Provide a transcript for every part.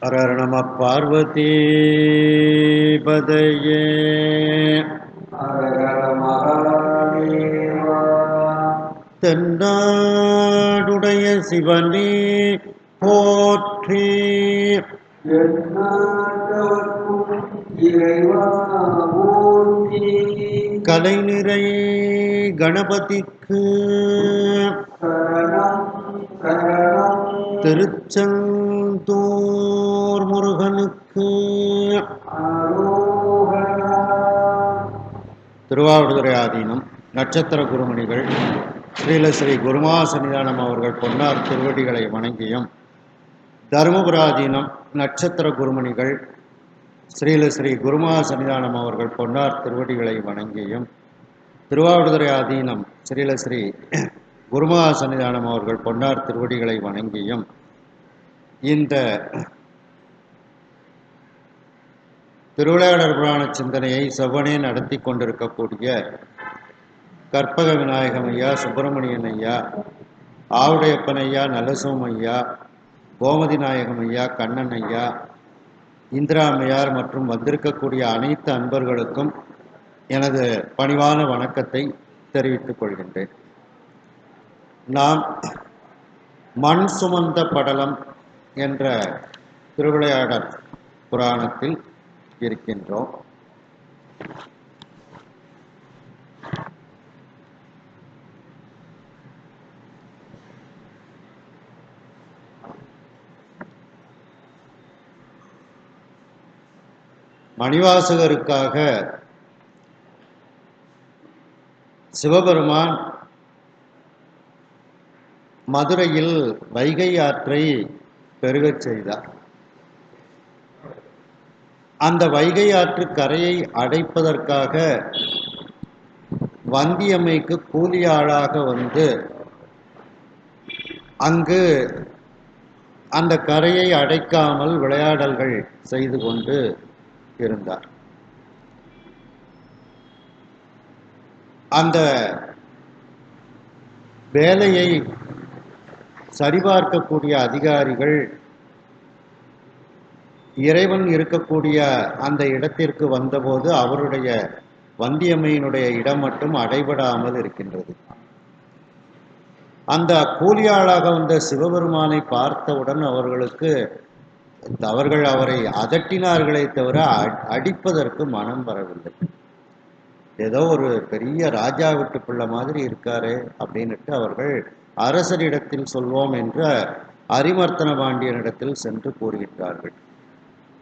ஹர ஹர நம பார்வதி பதையே தென்னாடுடைய சிவனே போற்றி கலைநிறை கணபதிக்கு திருச்செந்தூர் முருகனுக்கு திருவாவடுதுறை ஆதீனம் நட்சத்திர குருமணிகள் ஸ்ரீ குருமா சன்னிதானம் அவர்கள் பொன்னார் திருவடிகளை வணங்கியும், தருமபுராதீனம் நட்சத்திர குருமணிகள் ஸ்ரீ குருமா சன்னிதானம் அவர்கள் பொன்னார் திருவடிகளை வணங்கியும், திருவாவடுதுறை ஆதீனம் ஸ்ரீ குருமா சன்னிதானம் அவர்கள் பொன்னார் திருவடிகளை வணங்கியும், இந்த திருவிளையாடல் புராண சிந்தனையை செவ்வனே நடத்தி கொண்டிருக்கக்கூடிய கற்பக விநாயகம் ஐயா, சுப்பிரமணியன் ஐயா, ஆவுடையப்பன் ஐயா, நல்லசோம் ஐயா, கோமதி நாயகம் ஐயா, கண்ணன் ஐயா, இந்திராமையார் மற்றும் வந்திருக்கக்கூடிய அனைத்து அன்பர்களுக்கும் எனது பணிவான வணக்கத்தை தெரிவித்துக் கொள்கின்றேன். நாம் மண் சுமந்த படலம் என்ற திருவிளையாடல் புராணத்தில் இருக்கின்றோம். மணிவாசகருக்காக சிவபெருமான் மதுரையில் வைகை ஆற்றை பெருகச் செய்தார். அந்த வைகை ஆற்று கரையை அடைப்பதற்காக வந்தியம்மைக்கு கூலியாளாக வந்து அங்கு அந்த கரையை அடைக்காமல் விளையாடல்கள் செய்து கொண்டு இருந்தார். அந்த வேலையை சரிபார்க்கக்கூடிய அதிகாரிகள் இறைவன் இருக்கக்கூடிய அந்த இடத்திற்கு வந்தபோது அவருடைய வந்தியம்மையினுடைய இடம் மட்டும் அடைபடாமல் இருக்கின்றது. அந்த கூலியாளாக வந்த சிவபெருமானை பார்த்தவுடன் அவர்கள் அவரை அதட்டினார்களே தவிர அடிப்பதற்கு மனம் வரவில்லை. ஏதோ ஒரு பெரிய ராஜா வீட்டு பிள்ளை மாதிரி இருக்காரு அப்படின்னுட்டு அவர்கள் அரசரிடத்தில் சொல்வோம் என்ற அரிமர்த்தன பாண்டியனிடத்தில் சென்று கூறுகின்றார்கள்.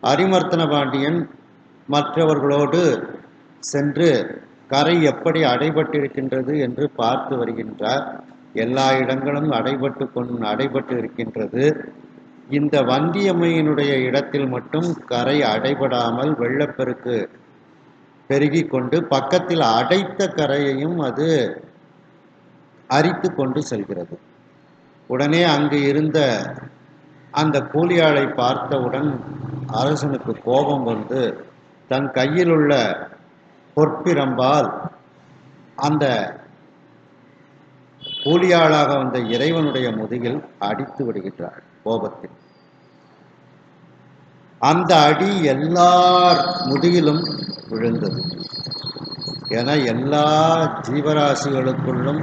அரிமர்த்தன பாண்டியன் மற்றவர்களோடு சென்று கரை எப்படி அடைபட்டிருக்கின்றது என்று பார்த்து வருகின்றார். எல்லா இடங்களும் அடைபட்டு இருக்கின்றது. இந்த வந்தியம்மையினுடைய இடத்தில் மட்டும் கரை அடைபடாமல் வெள்ளப்பெருக்கு பெருகி கொண்டு பக்கத்தில் அடைத்த கரையையும் அது அரித்து கொண்டு செல்கிறது. உடனே அங்கு இருந்த அந்த கூலியாளை பார்த்தவுடன் அரசனுக்கு கோபம் வந்து தன் கையில் உள்ள பொற்பிரம்பால் அந்த கூலியாளாக வந்த இறைவனுடைய முதுகில் அடித்து விடுகின்றார் கோபத்தில். அந்த அடி எல்லார் முதுகிலும் விழுந்தது. என எல்லா ஜீவராசிகளுக்குள்ளும்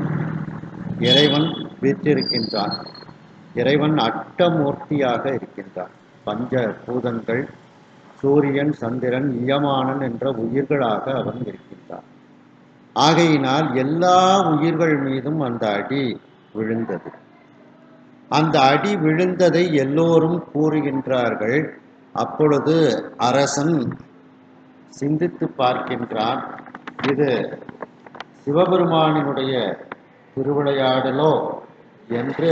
இறைவன் வீற்றிருக்கின்றான். இறைவன் அட்டமூர்த்தியாக இருக்கின்றான். பஞ்ச பூதங்கள், சூரியன், சந்திரன், இயமானன் என்ற உயிர்களாக அவன் இருக்கின்றான். ஆகையினால் எல்லா உயிர்கள் மீதும் அந்த அடி விழுந்தது. அந்த அடி விழுந்ததை எல்லோரும் கூறுகின்றார்கள். அப்பொழுது அரசன் சிந்தித்து பார்க்கின்றான், இது சிவபெருமானினுடைய திருவிளையாடலோ என்று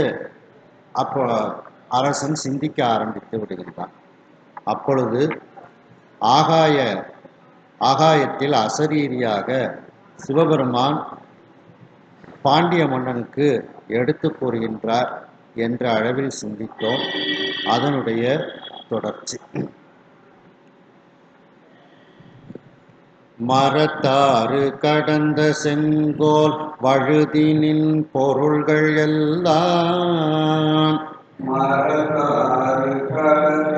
அப்போ அரசன் சிந்திக்க ஆரம்பித்து விடுகின்றான். அப்பொழுது ஆகாயத்தில் அசரீரியாக சிவபெருமான் பாண்டிய மன்னனுக்கு எடுத்து கூறுகின்றார் என்ற அளவில் சிந்தித்தோம். அதனுடைய தொடர்ச்சி. மரத்தாறு கடந்த செங்கோல் வழுதினின் பொருள்கள் எல்லாம் மரத்தாறு கடந்த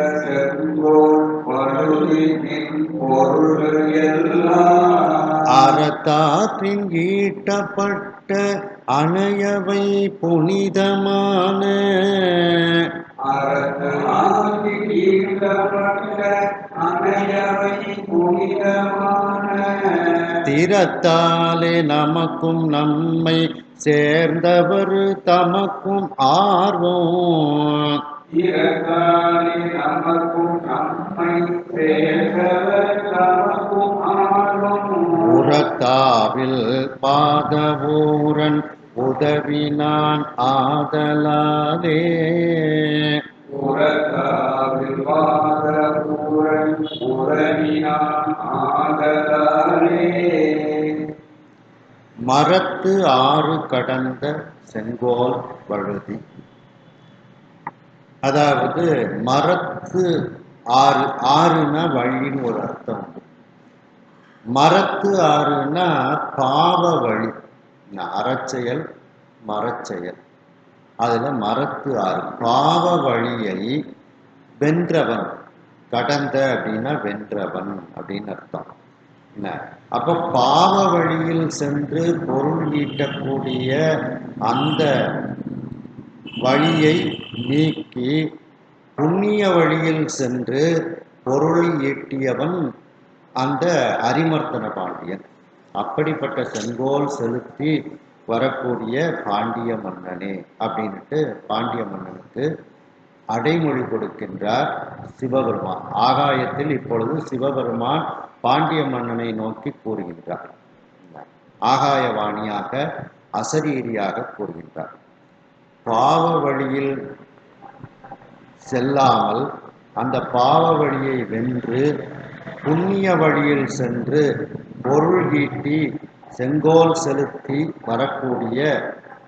அறத்தாற்றின் ஈட்டப்பட்ட அணையவை புனிதமான திறத்தாலே நமக்கும் நம்மை சேர்ந்தவர் தமக்கும் ஆர்வம் உரத்தாவில் பாதவூரன் உதவினான் ஆதலாலே மரத்து ஆறு கடந்த செங்கோல் வழுதி. அதாவது மரத்து ஆறு, ஆறுனா வழின்னு ஒரு அர்த்தம். மரத்து ஆறுனா பாவ வழி, அறச்செயல் மரச்செயல், அதுல மரத்து ஆறு பாவ வழியை வென்றவன். கடந்த அப்படின்னா வென்றவன் அப்படின்னு அர்த்தம். அப்ப பாவ வழியில் சென்று பொருள் ஈட்டக்கூடிய அந்த வழியை நீக்கி புண்ணிய வழியில் சென்று பொருள் ஈட்டியவன் அந்த அரிமர்த்தன பாண்டியன். அப்படிப்பட்ட செங்கோல் செலுத்தி வரக்கூடிய பாண்டிய மன்னனே அப்படின்ட்டு பாண்டிய மன்னனுக்கு அடைமொழி கொடுக்கின்றார் சிவபெருமான். ஆகாயத்தில் இப்பொழுது சிவபெருமான் பாண்டிய மன்னனை நோக்கி கூறுகின்றார். ஆகாயவாணியாக அசரீரியாக கூறுகின்றார். பாவ வழியில் செல்லாமல் அந்த பாவ வழியை வென்று புண்ணிய வழியில் சென்று பொருள் ஈட்டி செங்கோல் செலுத்தி வரக்கூடிய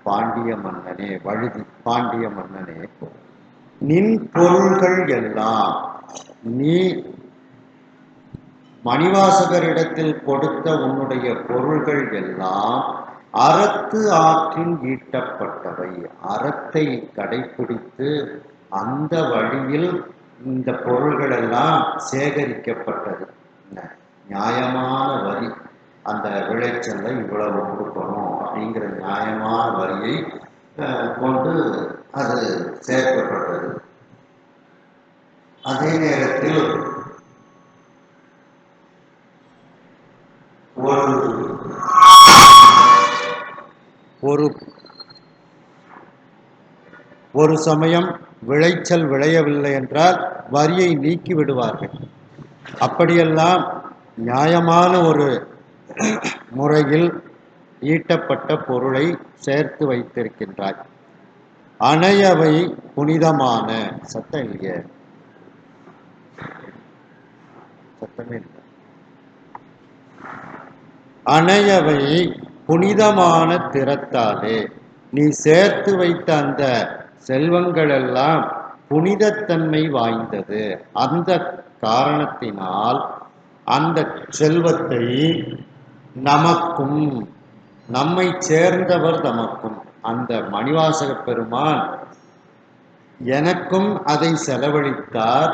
பாண்டிய மன்னனே, வழுதி பாண்டிய மன்னனே, நின் பொருள்கள் எல்லாம் நீ மணிவாசகரிடத்தில் கொடுத்த உன்னுடைய பொருள்கள் எல்லாம் அறத்து ஆற்றின் ஈட்டப்பட்டவை. அறத்தை கடைபிடித்து அந்த வழியில் இந்த பொருள்கள் எல்லாம் சேகரிக்கப்பட்டது. நியாயமான வரி, அந்த விளைச்சல்ல இவ்வளவு கொடுக்கணும் அப்படிங்கிற நியாயமான வரியை கொண்டு அது சேர்க்கப்பட்டது. அதே நேரத்தில் ஒரு சமயம் விளைச்சல் விளையவில்லை என்றால் வரியை நீக்கி விடுவார்கள். அப்படியெல்லாம் நியாயமான ஒரு முறையில் ஈட்டப்பட்ட பொருளை சேர்த்து வைத்திருக்கின்றார். அணையவை புனிதமான, சத்தம் இல்லையே, சத்தமே இல்லை. அணையவை புனிதமான திறத்தாலே நீ சேர்த்து வைத்த அந்த செல்வங்கள் எல்லாம் புனிதத்தன்மை வாய்ந்தது. அந்த காரணத்தினால் அந்த செல்வத்தை நமக்கும் நம்மை சேர்ந்தவர் தமக்கும், அந்த மணிவாசக பெருமான் எனக்கும் அதை செலவழித்தார்,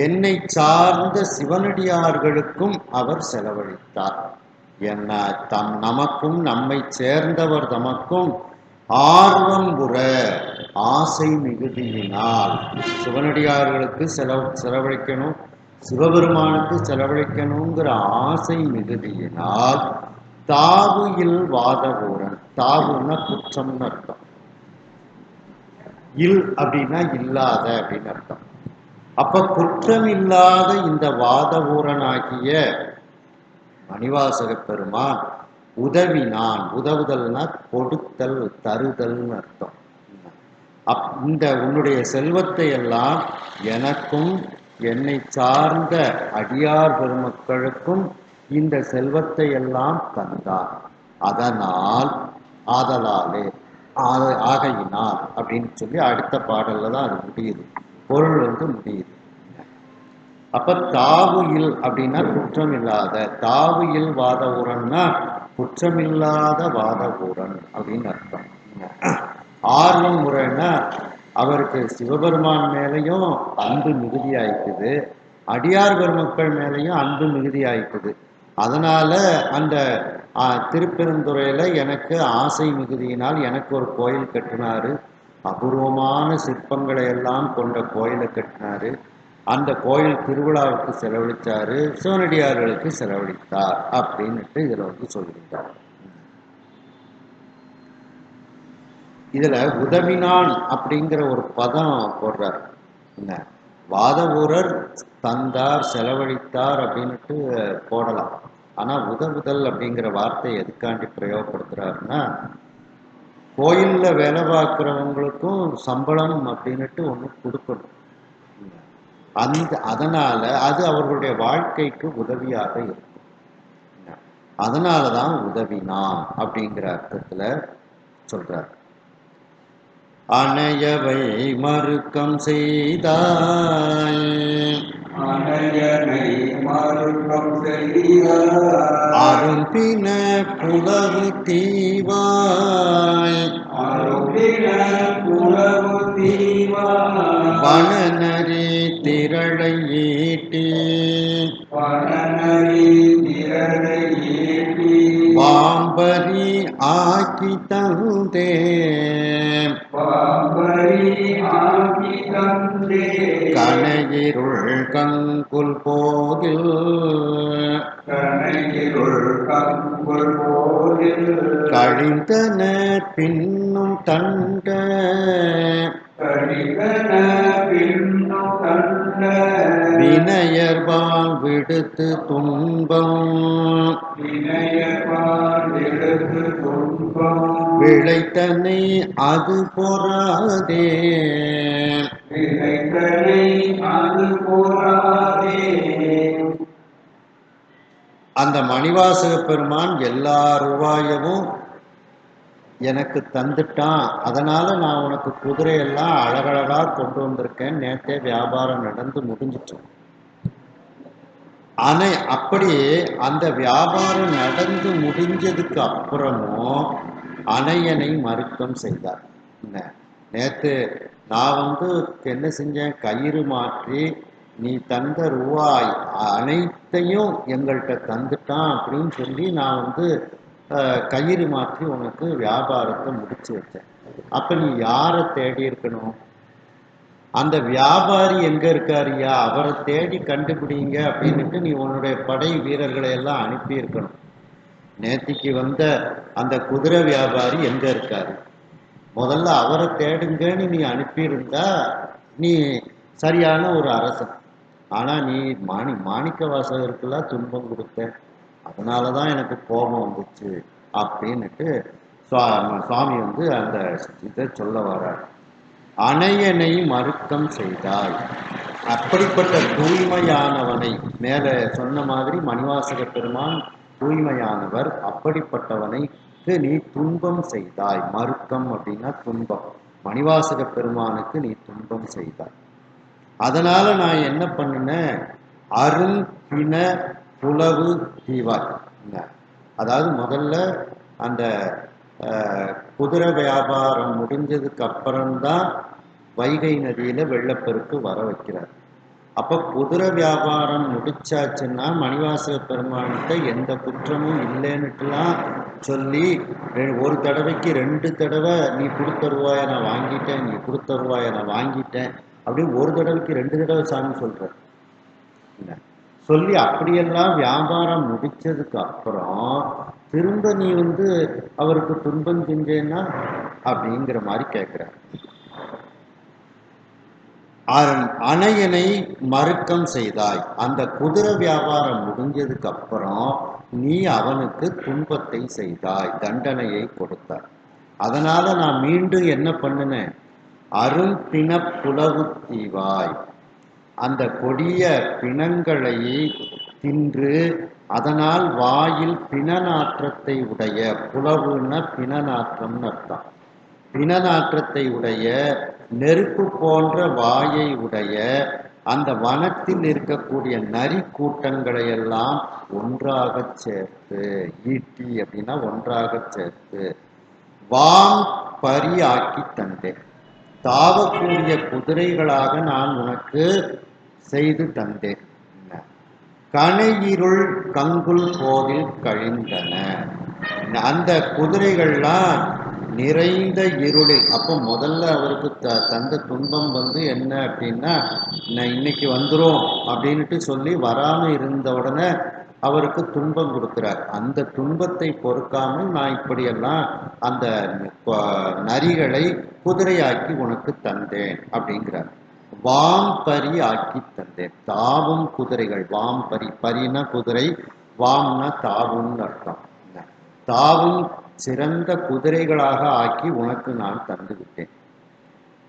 என்னை சார்ந்த சிவனடியார்களுக்கும் அவர் செலவழித்தார். என்ன நமக்கும் நம்மை சேர்ந்தவர் தமக்கும் ஆர்வம் புற ஆசை மிகுதியினால் சிவனடியார்களுக்கு செலவழிக்கணும், சிவபெருமானுக்கு செலவழிக்கணுங்கிற ஆசை மிகுதியினால் தாவு இல் வாதவூரன். தாவுன்னா குற்றம்னு அர்த்தம், இல் அப்படின்னா இல்லாத அப்படின்னு அர்த்தம். அப்ப குற்றம் இல்லாத இந்த வாதவூரனாகிய மணிவாசக பெருமான் உதவினான். உதவுதல்னா கொடுத்தல், தருதல்னு அர்த்தம். இந்த உன்னுடைய செல்வத்தை எல்லாம் எனக்கும் என்னை சார்ந்த அடியார் பெருமக்களுக்கும் இந்த செல்வத்தை எல்லாம் தந்தார். அதனால் ஆதலாலே ஆகையினால் அப்படின்னு சொல்லி அடுத்த பாடல்ல தான் அது முடியுது, பொருள் முடியுது. அப்ப தாவு இல் அப்படின்னா குற்றம் இல்லாத, தாவு இல் வாதவூரன்னா குற்றமில்லாத வாதவூரன் அப்படின்னு அர்த்தம். ஆர்வம் முறைன்னா அவருக்கு சிவபெருமான் மேலையும் அன்பு மிகுதியாயிக்குது, அடியார் பெருமக்கள் மேலையும் அன்பு மிகுதியாயிக்குது. அதனால அந்த திருப்பெருந்துறையில எனக்கு ஆசை மிகுதியினால் எனக்கு ஒரு கோயில் கட்டினாரு. அபூர்வமான சிற்பங்களை எல்லாம் கொண்ட கோயிலை கட்டினாரு. அந்த கோயில் திருவிழாவுக்கு செலவழித்தாரு, சிவனடியார்களுக்கு செலவழித்தார் அப்படின்னுட்டு இதுல வந்து சொல்லியிருக்கார். இதுல உதவினான் அப்படிங்கிற ஒரு பதம் போடுறார். என்ன வாதவூரர் தந்தார் செலவழித்தார் அப்படின்னுட்டு போடலாம். ஆனா உதவுதல் அப்படிங்கிற வார்த்தை எதுக்காண்டி பிரயோகப்படுத்துறாருன்னா, கோயில்ல வேலை பார்க்குறவங்களுக்கும் சம்பளம் அப்படின்னுட்டு ஒன்று கொடுக்கணும். அதனால அது அவர்களுடைய வாழ்க்கைக்கு உதவியாக இருக்கும். அதனாலதான் உதவினான் அப்படிங்கிற அர்த்தத்துல சொல்றார். அணையவை மறுக்கம் செய்தாய், அணையனை மறுக்கம் செய்தாய், அரும்பின புலவு தீவாய், அரும்பின புலவு தீவாய், வனநரி திரளை ஈட்டி, வனநரி திரளை ஈட்டி, பாம்பரி ஆக்கி தந்தே, பாம்பரி ஆக்கி தந்தே, கனையிருள் கங்குல் போதில், கனையிருள் கங்குல் போதில், கழிந்தன பின்னும் தண்ட, கழிந்தன பின்னும் கண்ட, வினையர்வால் விடுத்து துன்பம், வினையர்வால் எடுத்து துன்பம், விளைத்தனை அது பொறாதே, விளைத்தனை அது போராதே. அந்த மணிவாசக பெருமான் எல்லா ரூபாயவும் எனக்கு தந்துட்டான். அதனால நான் உனக்கு குதிரையெல்லாம் அழகழகா கொண்டு வந்திருக்கேன். நேத்தே வியாபாரம் நடந்து முடிஞ்சிட்டோம். ஆனா அப்படி அந்த வியாபாரம் நடந்து முடிஞ்சதுக்கு அப்புறமும் அணையனை மறுக்கம் செய்தார். நேத்து நான் வந்து என்ன செஞ்சேன், கயிறு மாற்றி நீ தந்த ரூபாய் அனைத்தையும் எங்கள்கிட்ட தந்துட்டான் அப்படின்னு சொல்லி நான் வந்து கயிறு மாற்றி உனக்கு வியாபாரத்தை முடிச்சு வச்சேன். அப்ப நீ யாரை தேடி இருக்கணும்? அந்த வியாபாரி எங்க இருக்காருயா, அவரை தேடி கண்டுபிடிங்க அப்படின்னுட்டு நீ உன்னுடைய படை வீரர்களை எல்லாம் அனுப்பி இருக்கணும். நேத்திக்கு வந்த அந்த குதிரை வியாபாரி எங்க இருக்காரு, முதல்ல அவரை தேடுங்கன்னு நீ அனுப்பியிருந்தா நீ சரியான ஒரு அரசன். ஆனா நீ மாணிக்க வாசகருக்கெல்லாம் துன்பம் கொடுத்த, அதனாலதான் எனக்கு கோபம் வந்துச்சு அப்படின்னுட்டு சுவாமி வந்து அந்த இதை சொல்ல வர்றார். அணையனை மறுக்கம் செய்தாய். அப்படிப்பட்ட தூய்மையானவனை, மேல சொன்ன மாதிரி மணிவாசக பெருமான் தூய்மையானவர், அப்படிப்பட்டவனைக்கு நீ துன்பம் செய்தாய். மறுக்கம் அப்படின்னா துன்பம். மணிவாசக பெருமானுக்கு நீ துன்பம் செய்தாய். அதனால நான் என்ன பண்ணினேன், அரும்பின புலவு தீவாய். அதாவது முதல்ல அந்த குதிரை வியாபாரம் முடிஞ்சதுக்கு அப்புறம்தான் வைகை நதியில வெள்ளப்பெருக்கு வர வைக்கிறார். அப்ப குதிரை வியாபாரம் முடிச்சாச்சுன்னா மணிவாசக பெருமான்கிட்ட எந்த குற்றமும் இல்லைன்னுட்டுலாம் சொல்லி ஒரு தடவைக்கு 2 தடவை நீ கொடுத்த ரூபாயை நான் வாங்கிட்டேன், நீ கொடுத்த ரூபாயை நான் வாங்கிட்டேன் அப்படி ஒரு தடவைக்கு 2 தடவை சாமி சொல்ற சொல்லி அப்படியெல்லாம் வியாபாரம் முடிச்சதுக்கு அப்புறம் திரும்ப நீ வந்து அவருக்கு துன்பம் செஞ்சேன்னா அப்படிங்கிற மாதிரி கேட்கிற. அணையனை மறுக்கம் செய்தாய். அந்த குதிரை வியாபாரம் முடிஞ்சதுக்கு அப்புறம் நீ அவனுக்கு துன்பத்தை செய்தாய், தண்டனையை கொடுத்தாய். அதனால நான் மீண்டும் என்ன பண்ணினேன், அரும்பின புலவு தீவாய். அந்த கொடிய பிணங்களை தின்று அதனால் வாயில் பிணநாற்றத்தை உடைய, புலவுன்னா பிணநாற்றம்னு அர்த்தம், பிணநாற்றத்தை உடைய நெருப்பு போன்ற வாயை உடைய அந்த வனத்தில் இருக்கக்கூடிய நரி கூட்டங்களை எல்லாம் ஒன்றாக சேர்த்து, ஈட்டி அப்படின்னா ஒன்றாக சேர்த்து, வாம் பரி ஆக்கி தந்தேன். தாவக்கூடிய குதிரைகளாக நான் உனக்கு செய்து தந்தேன். கனையிருள் கங்குல் போதில் கழிந்தன. அந்த குதிரைகள்லாம் நிறைந்த இருளில், அப்போ முதல்ல அவருக்கு தந்த துன்பம் வந்து என்ன அப்படின்னா, நான் இன்னைக்கு வந்துரும் அப்படின்ட்டு சொல்லி வராம இருந்த உடனே அவருக்கு துன்பம் கொடுக்கிறார். அந்த துன்பத்தை பொறுக்காமல் நான் இப்படியெல்லாம் அந்த நரிகளை குதிரையாக்கி உனக்கு தந்தேன் அப்படிங்கிறார். வாம்பரி ஆக்கி தந்தேன். தாவும் குதிரைகள், வாம்பரி, பரினா குதிரை, வாம்னா தாவும்னு அர்த்தம். தாவும் சிறந்த குதிரைகளாக ஆக்கி உனக்கு நான் தந்து விட்டேன்.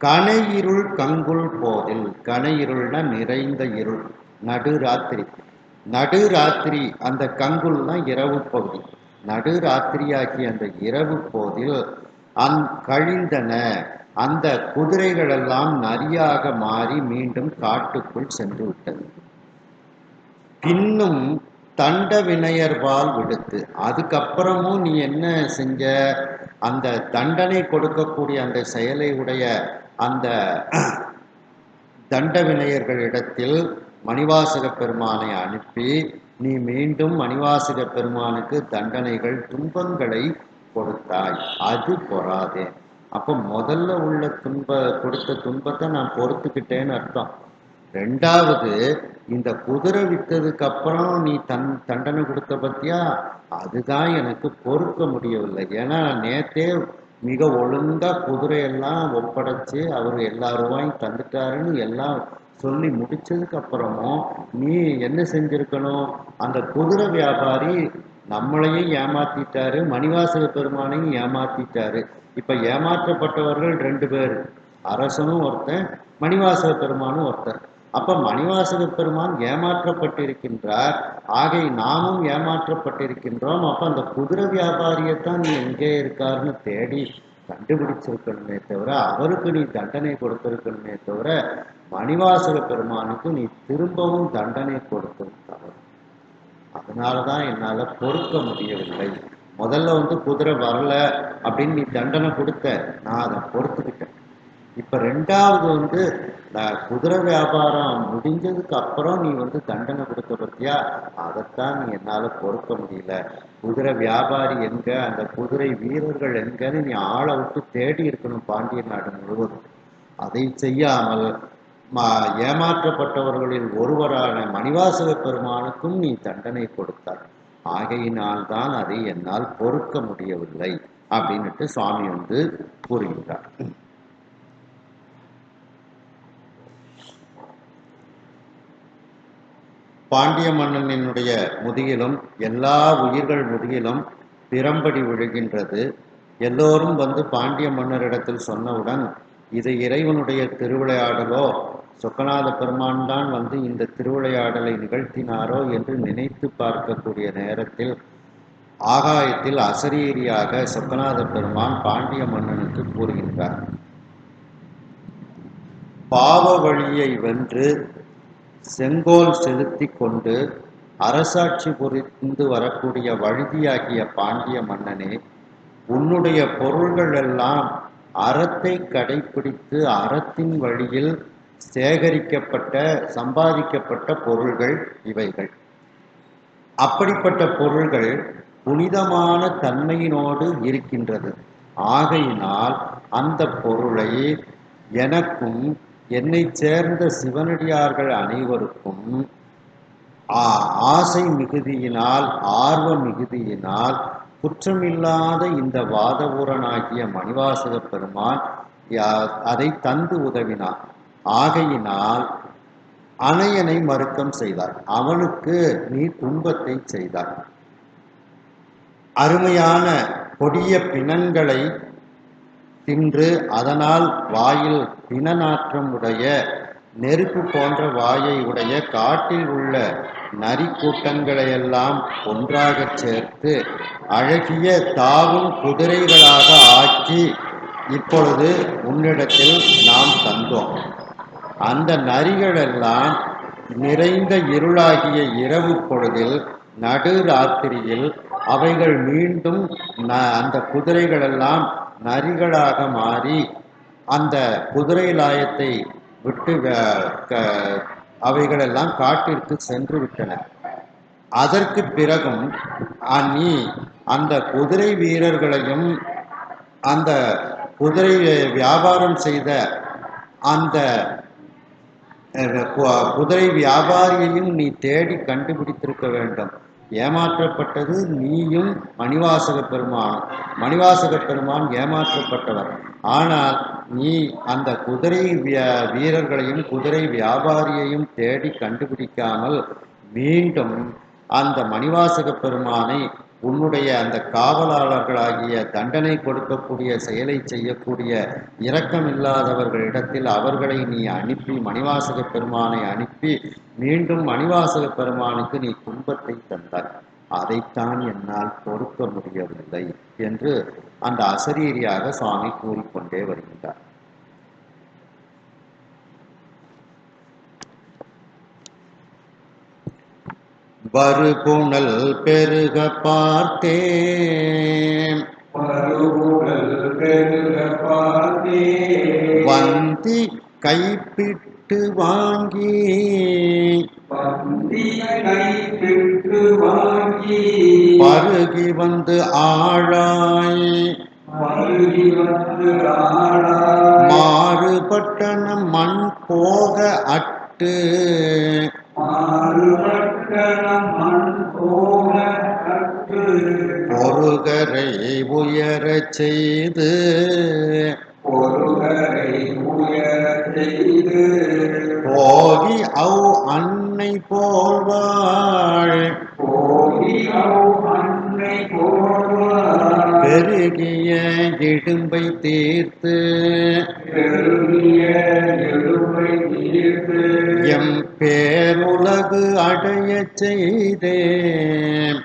கனையிருள் கங்குல் போதில், கனையிருள்னா நிறைந்த இருள், நடுராத்திரி. நடுராத்திரி அந்த கங்குல்னா இரவு பகுதி. நடுராத்திரியாகி அந்த இரவு போதில் கழிந்தன, அந்த குதிரைகள் எல்லாம் நரியாக மாறி மீண்டும் காட்டுக்குள் சென்று விட்டது. பின்னும் தண்ட வினையர்பால் விடுத்து, அதுக்கப்புறமும் நீ என்ன செஞ்ச, அந்த தண்டனை கொடுக்கக்கூடிய அந்த செயலை உடைய அந்த தண்ட வினையர்களிடத்தில் மணிவாசக பெருமானை அனுப்பி நீ மீண்டும் மணிவாசக பெருமானுக்கு தண்டனைகள், துன்பங்களை கொடுத்தாய். அது பொறாதே. அப்போ முதல்ல உள்ள கொடுத்த துன்பத்தை நான் பொறுத்துக்கிட்டேன்னு அர்த்தம். ரெண்டாவது, இந்த குதிரை வித்ததுக்கு அப்புறம் நீ தண்டனை கொடுத்த பத்தியா, அதுதான் எனக்கு பொறுக்க முடியவில்லை. ஏன்னா நேத்தே மிக ஒழுங்கா குதிரையெல்லாம் ஒப்படைச்சு அவர் எல்லா ரூபாயும் தந்துட்டாருன்னு எல்லாம் சொல்லி முடிச்சதுக்கு அப்புறமும் நீ என்ன செஞ்சிருக்கணும், அந்த குதிரை வியாபாரி நம்மளையும் ஏமாத்திட்டாரு, மணிவாசக பெருமானையும் ஏமாத்திட்டாரு. இப்ப ஏமாற்றப்பட்டவர்கள் 2 பேர், அரசனும் ஒருத்தன், மணிவாசக பெருமானும் ஒருத்தர். அப்ப மணிவாசக பெருமான் ஏமாற்றப்பட்டிருக்கின்றார், ஆகை நாமும் ஏமாற்றப்பட்டிருக்கின்றோம். அப்ப அந்த குதிரை வியாபாரியத்தான் நீ எங்கே இருக்காருன்னு தேடி கண்டுபிடிச்சிருக்கணுமே தவிர, அவருக்கு நீ தண்டனை கொடுத்திருக்கணுமே தவிர, மணிவாசக பெருமானுக்கு நீ திரும்பவும் தண்டனை கொடுத்தது தவறு. அதனாலதான் என்னால பொறுக்க முடியவில்லை. முதல்ல வந்து குதிரை வரல அப்படின்னு நீ தண்டனை கொடுத்த, நான் அதை பொறுத்துக்கிட்டேன். இப்ப ரெண்டாவது வந்து குதிரை வியாபாரம் முடிஞ்சதுக்கு அப்புறம் நீ வந்து தண்டனை கொடுத்த பத்தியா, அதைத்தான் நீ என்னால பொறுக்க முடியல. குதிரை வியாபாரி எங்க, அந்த குதிரை வீரர்கள் எங்கன்னு நீ ஆளை விட்டு தேடி இருக்கணும் பாண்டிய நாடு முழுவதும். அதை செய்யாமல் ஏமாற்றப்பட்டவர்களில் ஒருவரான மணிவாசக பெருமானுக்கும் நீ தண்டனை கொடுத்தார். ஆகையினால்தான் அதை என்னால் பொறுக்க முடியவில்லை அப்படின்னுட்டு சுவாமி வந்து கூறுகின்றார். பாண்டிய மன்னனினுடைய முதுகிலும் எல்லா உயிர்கள் முதுகிலும் பிறம்படி விழுகின்றது. எல்லோரும் வந்து பாண்டிய மன்னரிடத்தில் சொன்னவுடன், இது இறைவனுடைய திருவிளையாடலோ, சொக்கநாத பெருமான் தான் வந்து இந்த திருவிளையாடலை நிகழ்த்தினாரோ என்று நினைத்து பார்க்கக்கூடிய நேரத்தில் ஆகாயத்தில் அசரீரியாக சொக்கநாத பெருமான் பாண்டிய மன்னனுக்கு கூறுகின்றார். பாவ வழியை வென்று செங்கோல் செலுத்தி கொண்டு அரசாட்சி புரிந்து வரக்கூடிய வழுதியாகிய பாண்டிய மன்னனே, உன்னுடைய பொருள்கள் எல்லாம் அறத்தை கடைபிடித்து அறத்தின் வழியில் சேகரிக்கப்பட்ட சம்பாதிக்கப்பட்ட பொருள்கள் இவைகள். அப்படிப்பட்ட பொருள்கள் புனிதமான தன்மையினோடு இருக்கின்றது. ஆகையினால் அந்த பொருளை எனக்கும் என்னை சேர்ந்த சிவனடியார்கள் அனைவருக்கும் ஆசை மிகுதியினால், ஆர்வ மிகுதியினால் குற்றமில்லாத இந்த வாதவூரனாகிய மணிவாசக பெருமான் அதை தந்து உதவினார். ஆகையினால் அணையனை மறுக்கம் செய்தார். அவனுக்கு நீ துன்பத்தை செய்தார். அருமையான கொடிய பிணங்களை தின்று அதனால் வாயில் பிணநாற்றம் உடைய நெருப்பு போன்ற வாயை உடைய காட்டில் உள்ள நரி கூட்டங்களையெல்லாம் ஒன்றாக சேர்த்து அழகிய தாவும் குதிரைகளாக ஆக்கி இப்பொழுது உன்னிடத்தில் நாம் தந்தோம். அந்த நரிகளெல்லாம் நிறைந்த இருளாகிய இரவு பொழுதில் நடுராத்திரியில் அவைகள் மீண்டும் அந்த குதிரைகளெல்லாம் நரிகளாக மாறி அந்த குதிரை லாயத்தை விட்டு அவைகளெல்லாம் காட்டிற்கு சென்று விட்டன. அதற்கு பிறகும் நீ அந்த குதிரை வீரர்களையும் அந்த குதிரை வியாபாரம் செய்த அந்த குதிரை வியாபாரியையும் நீ தேடி கண்டுபிடித்திருக்க வேண்டும். ஏமாற்றப்பட்டது நீயும் மணிவாசக பெருமான். மணிவாசக பெருமான் ஏமாற்றப்பட்டவர். ஆனால் நீ அந்த குதிரை வீரர்களையும் குதிரை வியாபாரியையும் தேடி கண்டுபிடிக்காமல் மீண்டும் அந்த மணிவாசக பெருமானை உன்னுடைய அந்த காவலாளர்களாகிய தண்டனை கொடுக்கக்கூடிய செயலை செய்யக்கூடிய இரக்கமில்லாதவர்களிடத்தில் அவர்களை நீ அனுப்பி மணிவாசக பெருமானை அனுப்பி மீண்டும் மணிவாசக பெருமானுக்கு நீ துன்பத்தை தந்தாய். அதைத்தான் என்னால் பொறுக்க முடியவில்லை என்று அந்த அசரீரியாக சுவாமி கூறிக்கொண்டே வருகின்றார். வருபுணல் பெருக பார்த்தேன் வந்தி கைப்பிட்டு வாங்கி பருகி வந்து ஆழாய் மாறுபட்டன மண் போக அட்டு பொருகரை உயரச் செய்து போகி அவ் அன்னை போல்வாள் பெருகிய இடும்பை தீர்த்து எம் பேருலகு அடையச் செய்தேன்.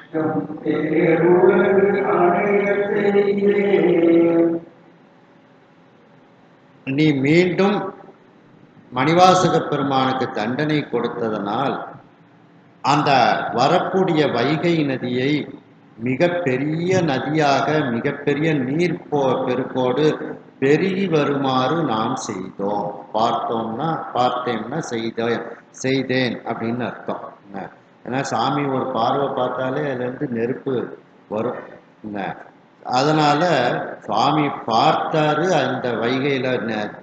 நீ மீண்டும் மணிவாசக பெருமானுக்கு தண்டனை கொடுத்ததனால் அந்த வரக்கூடிய வைகை நதியை மிக பெரிய நதியாக மிகப்பெரிய நீர் பெருக்கோடு பெருகி வருமாறு நாம் செய்தோம். பார்த்தேன்னா செய்தேன் அப்படின்னு அர்த்தம். ஏன்னா சாமி ஒரு பார்வை பார்த்தாலே அதுலேருந்து நெருப்பு வரும். அதனால சுவாமி பார்த்தாரு, அந்த வைகையில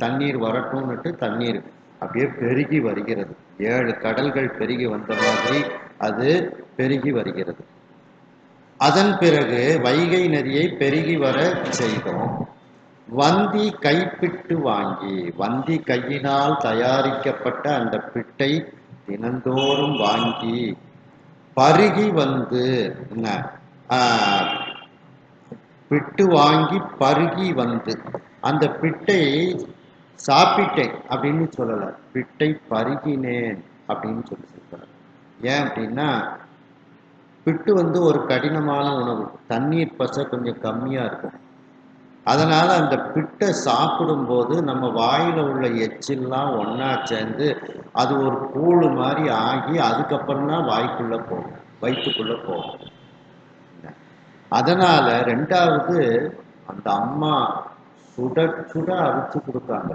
தண்ணீர் வரட்டும்னுட்டு தண்ணீர் அப்படியே பெருகி வருகிறது. 7 கடல்கள் பெருகி வந்த மாதிரி அது பெருகி வருகிறது. அதன் பிறகு வைகை நதியை பெருகி வர செய்தோம். வந்தி கைப்பிட்டு வாங்கி, வந்தி கையினால் தயாரிக்கப்பட்ட அந்த பிட்டை தினந்தோறும் வாங்கி பருகி வந்து பிட்டு வாங்கி பருகி வந்து அந்த பிட்டை சாப்பிட்டேன் அப்படின்னு சொல்லலை, பிட்டை பருகினேன் அப்படின்னு சொல்றார். ஏன் அப்படின்னா பிட்டு ஒரு கடினமான உணவு, தண்ணீர் பசை கொஞ்சம் கம்மியா இருக்கும். அதனால அந்த பிட்டை சாப்பிடும்போது நம்ம வாயில உள்ள எச்சில்லாம் ஒன்னா சேர்ந்து அது ஒரு கூழ் மாதிரி ஆகி அதுக்கப்புறம் தான் வாய்க்குள்ள போகும், வயிற்றுக்குள்ள போகும். அதனால 2வது அந்த அம்மா சுட சுட அவிச்சு கொடுத்தாங்க.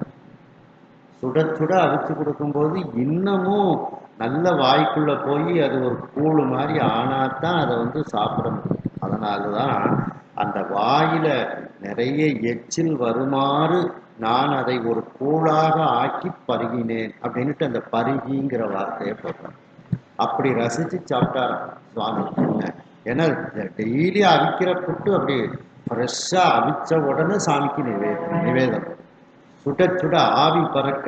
சுட சுட அவிச்சு கொடுக்கும்போது இன்னமும் நல்ல வாய்க்குள்ள போய் அது ஒரு கூழ் மாதிரி ஆனாதான் அதை சாப்பிட முடியும். அதனாலதான் அந்த வாயில நிறைய எச்சில் வருமாறு நான் அதை ஒரு கூழாக ஆக்கி பருகினேன் அப்படின்ட்டு அந்த பருகிங்கிற வார்த்தையை போடுறேன். அப்படி ரசிச்சு சாப்பிட்டார் சுவாமி. ஏன்னா டெய்லி அவிக்கிற புட்டு அப்படி ஃப்ரெஷ்ஷா அவிச்ச உடனே சாமிக்கு நிவேதம் சுட சுட ஆவி பறக்க.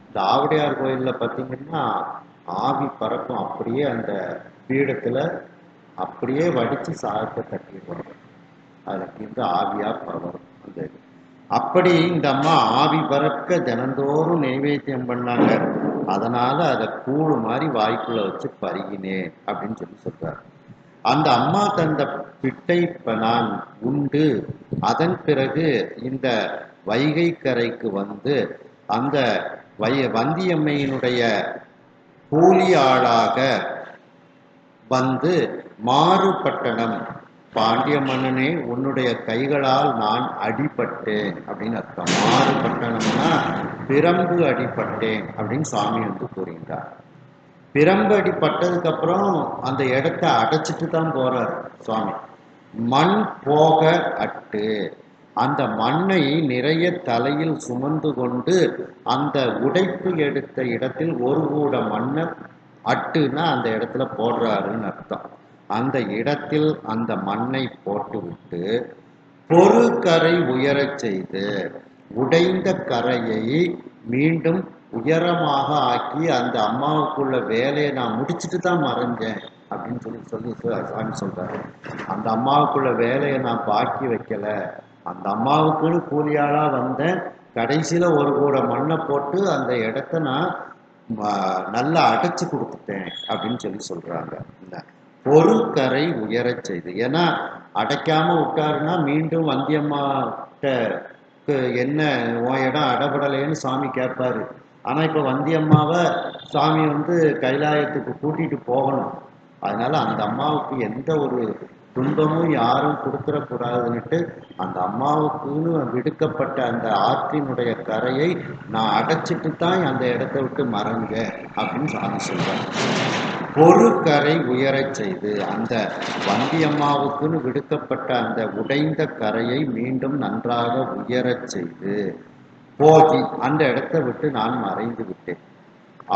இந்த ஆவுடையார் கோயிலில் பார்த்தீங்கன்னா ஆவி பறக்கும், அப்படியே அந்த பீடத்தில் அப்படியே வடித்து சாதத்தை தட்டிடுவாங்க. அதுக்கு ஆவியாக பரவரும் அந்த இது. அப்படி இந்த அம்மா ஆவி பறக்க தினந்தோறும் நைவேத்தியம் பண்ணாங்க. அதனால அதை கூழ் மாதிரி வாய்க்குள்ள வச்சு பருகினேன் அப்படின்னு சொல்றாரு. அந்த அம்மா தந்த பிட்டை நான் உண்டு அதன் பிறகு இந்த வைகை கரைக்கு வந்து அந்த வந்தியம்மையினுடைய கூலி ஆளாக வந்து மாறுபட்டணம், பாண்டிய மன்னனே உன்னுடைய கைகளால் நான் அடிபட்டேன் அப்படின்னு அர்த்தம். மாறுபட்டணம்னா பிரம்பு அடிபட்டேன் அப்படின்னு சாமி கூறுகின்றார். பிரம்படி பட்டதுக்கு அப்புறம் அந்த இடத்த அடைச்சிட்டு தான் போறார் சுவாமி. மண் போக அட்டு, அந்த மண்ணை நிறைய தலையில் சுமந்து கொண்டு அந்த உடைப்பு எடுத்த இடத்தில் ஒரு கூட மண்ணை அட்டுன்னா அந்த இடத்துல போடுறாருன்னு அர்த்தம். அந்த இடத்தில் அந்த மண்ணை போட்டுவிட்டு பொறுகரை உயரச் செய்து உடைந்த கரையை மீண்டும் உயரமாக ஆக்கி அந்த அம்மாவுக்குள்ள வேலையை நான் முடிச்சுட்டு தான் மறைஞ்சேன் அப்படின்னு சொல்லி சாமி சொல்றாரு. அந்த அம்மாவுக்குள்ள வேலையை நான் பாக்கி வைக்கல, அந்த அம்மாவுக்குன்னு கூலியாளா வந்தேன், கடைசியில ஒரு கூட மண்ணை போட்டு அந்த இடத்த நான் நல்லா அடைச்சு கொடுத்துட்டேன் அப்படின்னு சொல்றாங்க. இந்த பொறுகரை உயரச் செய்து, ஏன்னா அடைக்காம விட்டாருன்னா மீண்டும் வந்தியம்மாட்ட என்ன உன் இடம் அடபடலைன்னு சாமி கேட்பாரு. ஆனா இப்ப வந்தியம்மாவை சாமி கைலாயத்துக்கு கூட்டிட்டு போகணும். அதனால அந்த அம்மாவுக்கு எந்த ஒரு துன்பமும் யாரும் கொடுத்துடக்கூடாதுன்னுட்டு அந்த அம்மாவுக்குன்னு விடுக்கப்பட்ட அந்த ஆற்றினுடைய கரையை நான் அடைச்சிட்டு தான் அந்த இடத்த விட்டு மறைங்க அப்படின்னு சாமி சொல்றாங்க. பொறுகரை உயரச் செய்து, அந்த வந்தியம்மாவுக்குன்னு விடுக்கப்பட்ட அந்த உடைந்த கரையை மீண்டும் நன்றாக உயரச் செய்து போகி அந்த இடத்தை விட்டு நான் மறைந்து விட்டேன்.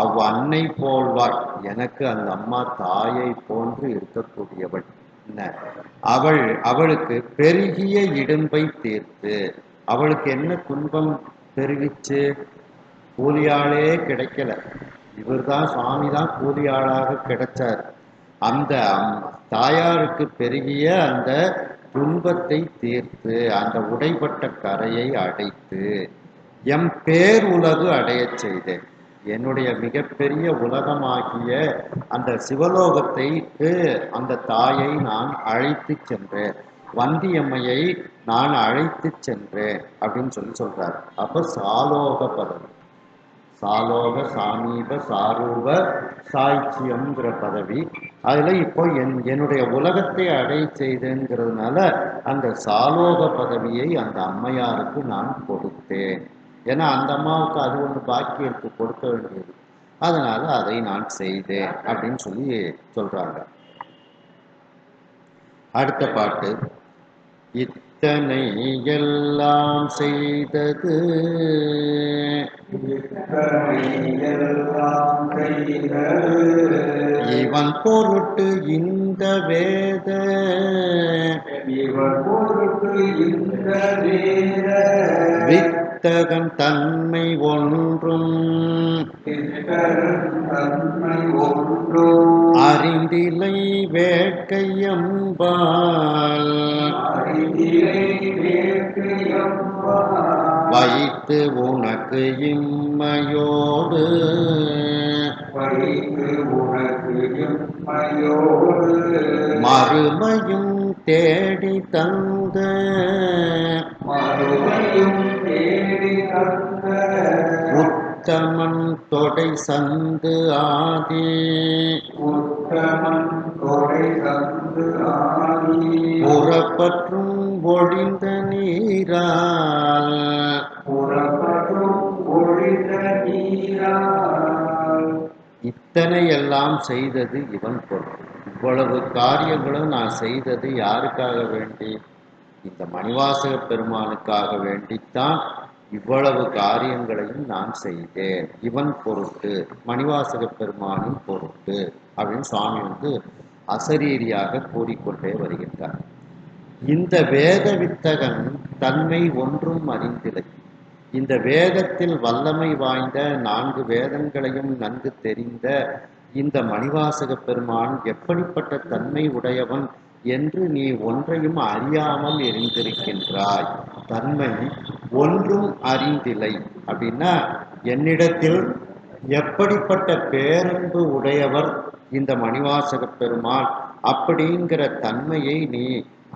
அவ் அன்னை போல்வாள், எனக்கு அந்த அம்மா தாயை போன்று இருக்கக்கூடியவள். அவளுக்கு பெருகிய இடும்பை தீர்த்து, அவளுக்கு என்ன துன்பம் பெருகிச்சு? கூலியாளே கிடைக்கல, இவர்தான் சுவாமி தான் கூலியாளாக கிடைச்சார். அந்த தாயாருக்கு பெருகிய அந்த துன்பத்தை தீர்த்து அந்த உடைப்பட்ட கரையை அடைத்து எம் பேர் உலகு அடையச் செய்தேன். என்னுடைய மிகப்பெரிய உலகமாகிய அந்த சிவலோகத்தைக்கு அந்த தாயை நான் அழைத்து சென்றேன், வந்தியம்மையை நான் அழைத்து சென்றேன் அப்படின்னு சொல்றார். அப்ப சாலோக பதவி, சாலோக சாமீப சாரூப சாய்ச்சியம்ங்கிற பதவி. அதுல இப்போ என்னுடைய உலகத்தை அடை செய்தேங்கிறதுனால அந்த சாலோக பதவியை அந்த அம்மையாருக்கு நான் கொடுத்தேன். ஏன்னா அந்த அம்மாவுக்கு அது ஒன்று பாக்கி இருக்கு, கொடுக்க வேண்டியது, அதனால அதை நான் செய்தேன் அப்படின்னு சொல்றாங்க. அடுத்த பாட்டு, இத்தனை எல்லாம் செய்தது இவன் பொருட்டு இந்த வேத, வித்தகன் தன்மை ஒன்றும் அறிந்திலை வேட்கையம்பால் வைத்து உனக்கு இம்மையோடு மறுமையும் தேடி தந்த உத்தமன் தொடை சந்து ஆதி புறப்பற்றும் ஒழிந்த நீரால் இத்தனை எல்லாம் செய்தது இவன் பொருள். இவ்வளவு காரியங்களும் நான் செய்தது யாருக்காக வேண்டி? இந்த மணிவாசக பெருமானுக்காக வேண்டித்தான் இவ்வளவு காரியங்களையும் நான் செய்தேன், இவன் பொருட்டு, மணிவாசக பெருமானின் பொருட்டு அப்படின்னு சுவாமி அசரீரியாக கூறிக்கொண்டே வருகின்றார். இந்த வேத வித்தகன் தன்மை ஒன்றும் அறிந்திலை. இந்த வேதத்தில் வல்லமை வாய்ந்த 4 வேதங்களையும் நன்கு தெரிந்த இந்த மணிவாசக பெருமான் எப்படிப்பட்ட தன்மை உடையவன் என்று நீ ஒன்றையும் அறியாமல் இருந்திருக்கின்றாய். தன்மை ஒன்றும் அறிந்திலை அப்படின்னா என்னிடத்தில் எப்படிப்பட்ட பேரன்பு உடையவர் இந்த மணிவாசக பெருமான் அப்படிங்கிற தன்மையை நீ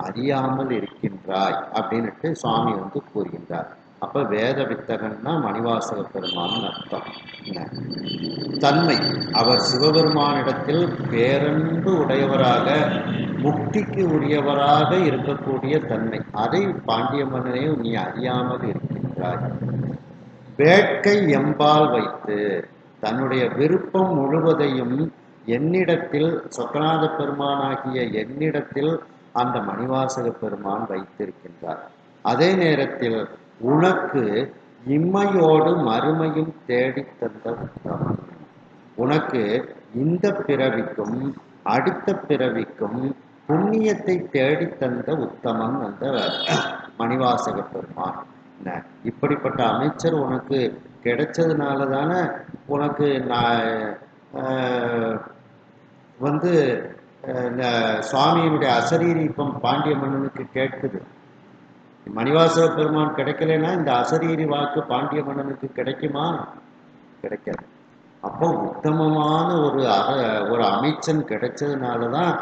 அறியாமல் இருக்கின்றாய் அப்படின்னுட்டு சுவாமி கூறுகின்றார். அப்ப வேத வித்தகன்னா மணிவாசக பெருமான் அர்த்தம். தன்மை, அவர் சிவபெருமானிடத்தில் பேரன்பு உடையவராக முக்திக்கு உரியவராக இருக்கக்கூடிய தன்மை, அதை பாண்டிய மன்னனே நீ அறியாமல் இருக்கின்றாய். வேட்கை எம்பால் வைத்து, தன்னுடைய விருப்பம் முழுவதையும் என்னிடத்தில், சொக்கநாத பெருமானாகிய என்னிடத்தில் அந்த மணிவாசக பெருமான் வைத்திருக்கின்றார். அதே நேரத்தில் உனக்கு இம்மையோடு மறுமையும் தேடித் தந்த உத்தமன், உனக்கு இந்த பிறவிக்கும் அடுத்த பிறவிக்கும் புண்ணியத்தை தேடித் தந்த உத்தமன் அந்த மணிவாசக பெருமான். இப்படிப்பட்ட அமைச்சர் உனக்கு கிடைச்சதுனால தானே உனக்கு நான் வந்து சுவாமியினுடைய அசரீரி இப்போ பாண்டிய மன்னனுக்கு கேட்குது. மணிவாசக பெருமான் கிடைக்கலன்னா இந்த அசரீரி வாக்கு பாண்டிய மன்னனுக்கு கிடைக்குமா? கிடைக்காது. அப்போ உத்தமமான ஒரு அமைச்சன் கிடைச்சதுனால தான்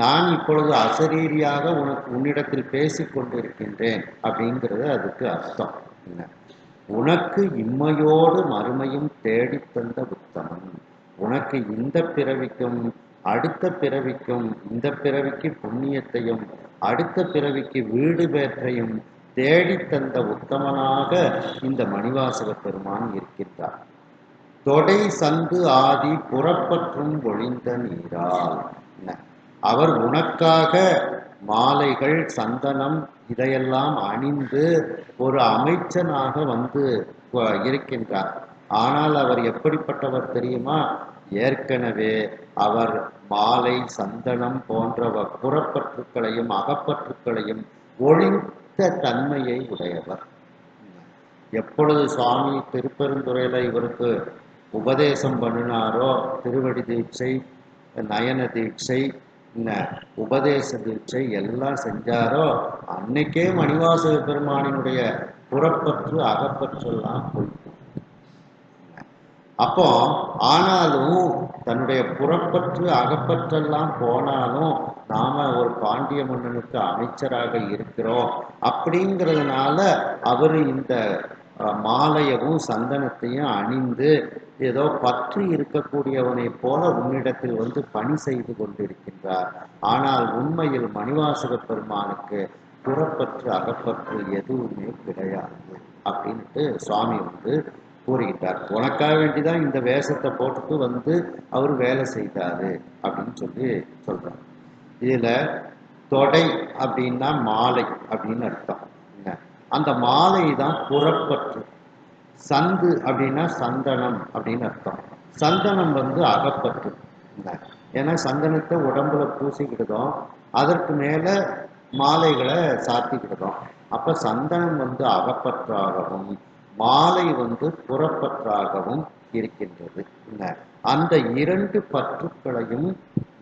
நான் இப்பொழுது அசரீரியாக உன்னிடத்தில் பேசி கொண்டிருக்கின்றேன் அப்படிங்கிறது அதுக்கு அர்த்தம். என்ன, உனக்கு இம்மையோடு மறுமையும் தேடித் தந்த உத்தமன், உனக்கு இந்த பிறவிக்கும் அடுத்த பிறவிக்கும், இந்த பிறவிக்கு புண்ணியத்தையும் அடுத்த பிறவிக்கு வீடு பேற்றையும் தேடித் தந்த உத்தமனாக இந்த மணிவாசக பெருமான் இருக்கின்றார். தொடை சந்து ஆதி புறப்பற்றும் ஒழிந்த நீரால், அவர் உனக்காக மாலைகள் சந்தனம் இதையெல்லாம் அணிந்து ஒரு அமைச்சனாக வந்து இருக்கின்றார். ஆனால் அவர் எப்படிப்பட்டவர் தெரியுமா? ஏற்கனவே அவர் மாலை சந்தனம் போன்ற புறப்பற்றுக்களையும் அகப்பற்றுக்களையும் ஒழித்த தன்மையை உடையவர். எப்பொழுது சுவாமி திருப்பெருந்துறையில இவருக்கு உபதேசம் பண்ணினாரோ, திருவடி தீட்சை, நயன தீட்சை, உபதேச தீட்சை எல்லாம் செஞ்சாரோ, அன்னைக்கே மணிவாசக பெருமானினுடைய புறப்பற்று அகப்பற்றெல்லாம் போயிட்டு. அப்போ ஆனாலும் தன்னுடைய புறப்பற்று அகப்பற்றெல்லாம் போனாலும் நாம ஒரு பாண்டிய மன்னனுக்கு அமைச்சராக இருக்கிறோம் அப்படிங்கிறதுனால அவர் இந்த மாலையவும் சந்தனத்தையும் அணிந்து ஏதோ பற்று இருக்கக்கூடியவனை போல உன்னிடத்தில் வந்து பணி செய்து கொண்டிருக்கின்றார். ஆனால் உண்மையில் மணிவாசக பெருமானுக்கு புறப்பற்று அகப்பற்று எதுவுமே கிடையாது அப்படின்ட்டு சுவாமி வந்து கூறுகின்றார். உனக்காக வேண்டிதான் இந்த வேஷத்தை போட்டுட்டு வந்து அவர் வேலை செய்தாரு அப்படின்னு சொல்லி சொல்றார். இதுல தொடை அப்படின்னா மாலை அப்படின்னு அர்த்தம். அந்த மாலை தான் புறப்பற்று. சந்து அப்படின்னா சந்தனம் அப்படின்னு அர்த்தம். சந்தனம் வந்து அகப்பற்று. ஏன்னா சந்தனத்தை உடம்புல பூசிக்கிட்டதும் அதற்கு மேல மாலைகளை சாத்திக்கிட்டதும், அப்ப சந்தனம் வந்து அகப்பற்றாகவும் மாலை வந்து புறப்பற்றாகவும் இருக்கின்றது. அந்த இரண்டு பற்றுக்களையும்